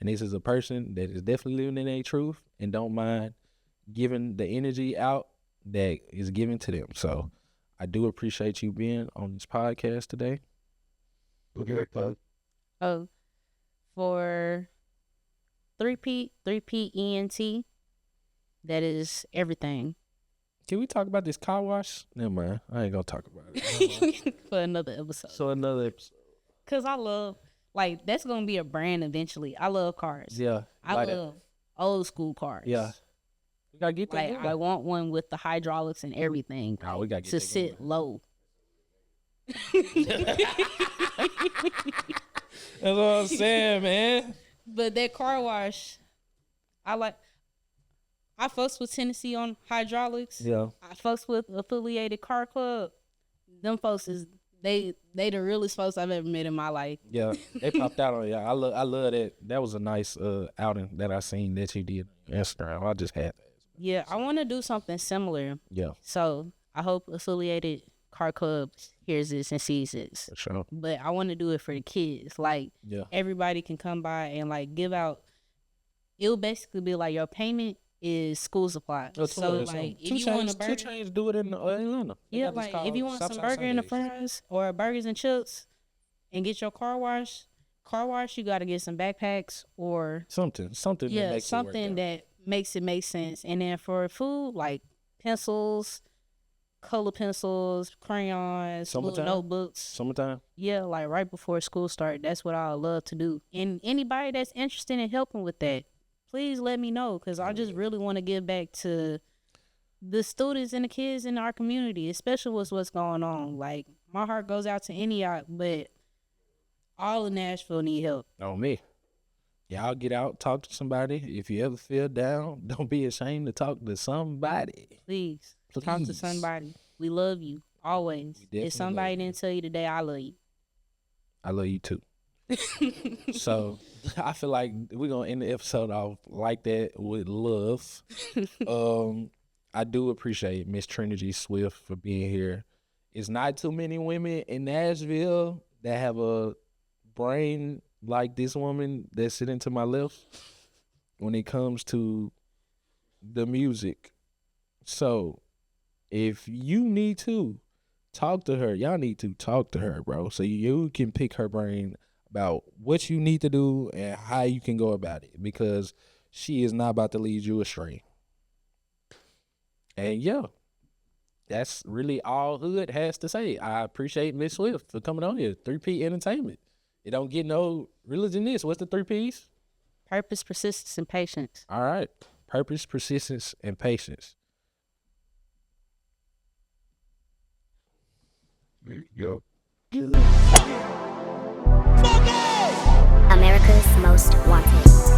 And this is a person that is definitely living in their truth and don't mind giving the energy out that is given to them. So I do appreciate you being on this podcast today. Okay, fun. Oh, for 3P ENT, that is everything. Can we talk about this car wash? Never mind. I ain't gonna talk about it. For another episode. So another episode. Cause I love, like, that's gonna be a brand eventually. I love cars. Yeah. I like love old school cars. Yeah. We gotta get that. Like, I want one with the hydraulics and everything. Oh, we gotta get to that sit going. low. That's what I'm saying, man. But that car wash, I fucks with Tennessee on hydraulics. Yeah. I fucks with Affiliated Car Club. Them folks is they the realest folks I've ever met in my life. Yeah. They popped out on I love that. That was a nice outing that I seen that you did on Instagram. I just had that. Yeah, I want to do something similar. Yeah. So I hope Affiliated Car Club hears this and sees this. For sure. But I want to do it for the kids. Like, Yeah. everybody can come by and, like, give out. It'll basically be like your payment is school supply. So, like, if you want a burger, 2 Chainz do it in Atlanta. They yeah, got this like, called if you want some Southside burger and the Sundays. fries or burgers and chips and get your car wash, you got to get some backpacks or, Something that yeah, makes something it work that makes it make sense. And then for food, like pencils, color pencils, crayons, little Summertime? notebooks. Summertime. Yeah, like right before school start. That's what I love to do. And anybody that's interested in helping with that, please let me know, because I just really want to give back to the students and the kids in our community, especially with what's going on. Like, my heart goes out to Antioch, but all of Nashville need help. On me. Y'all get out, talk to somebody. If you ever feel down, don't be ashamed to talk to somebody. Please. Talk to Please. somebody. We love you always. definitely If somebody love you. didn't tell you today, I love you. I love you too. So I feel like we're gonna end the episode off like that with love. I do appreciate Miss Trinity Swift for being here. It's not too many women in Nashville that have a brain like this woman that's sitting to my left when it comes to the music. So if you need to talk to her, y'all need to talk to her, bro, so you can pick her brain about what you need to do and how you can go about it, because she is not about to lead you astray. And yeah, that's really all Hood has to say. I appreciate Miss Swift for coming on here. 3P Entertainment. It don't get no religion this. What's the 3 Ps? Purpose, persistence, and patience. All right. Purpose, persistence, and patience. There you go. America's Most Wanted.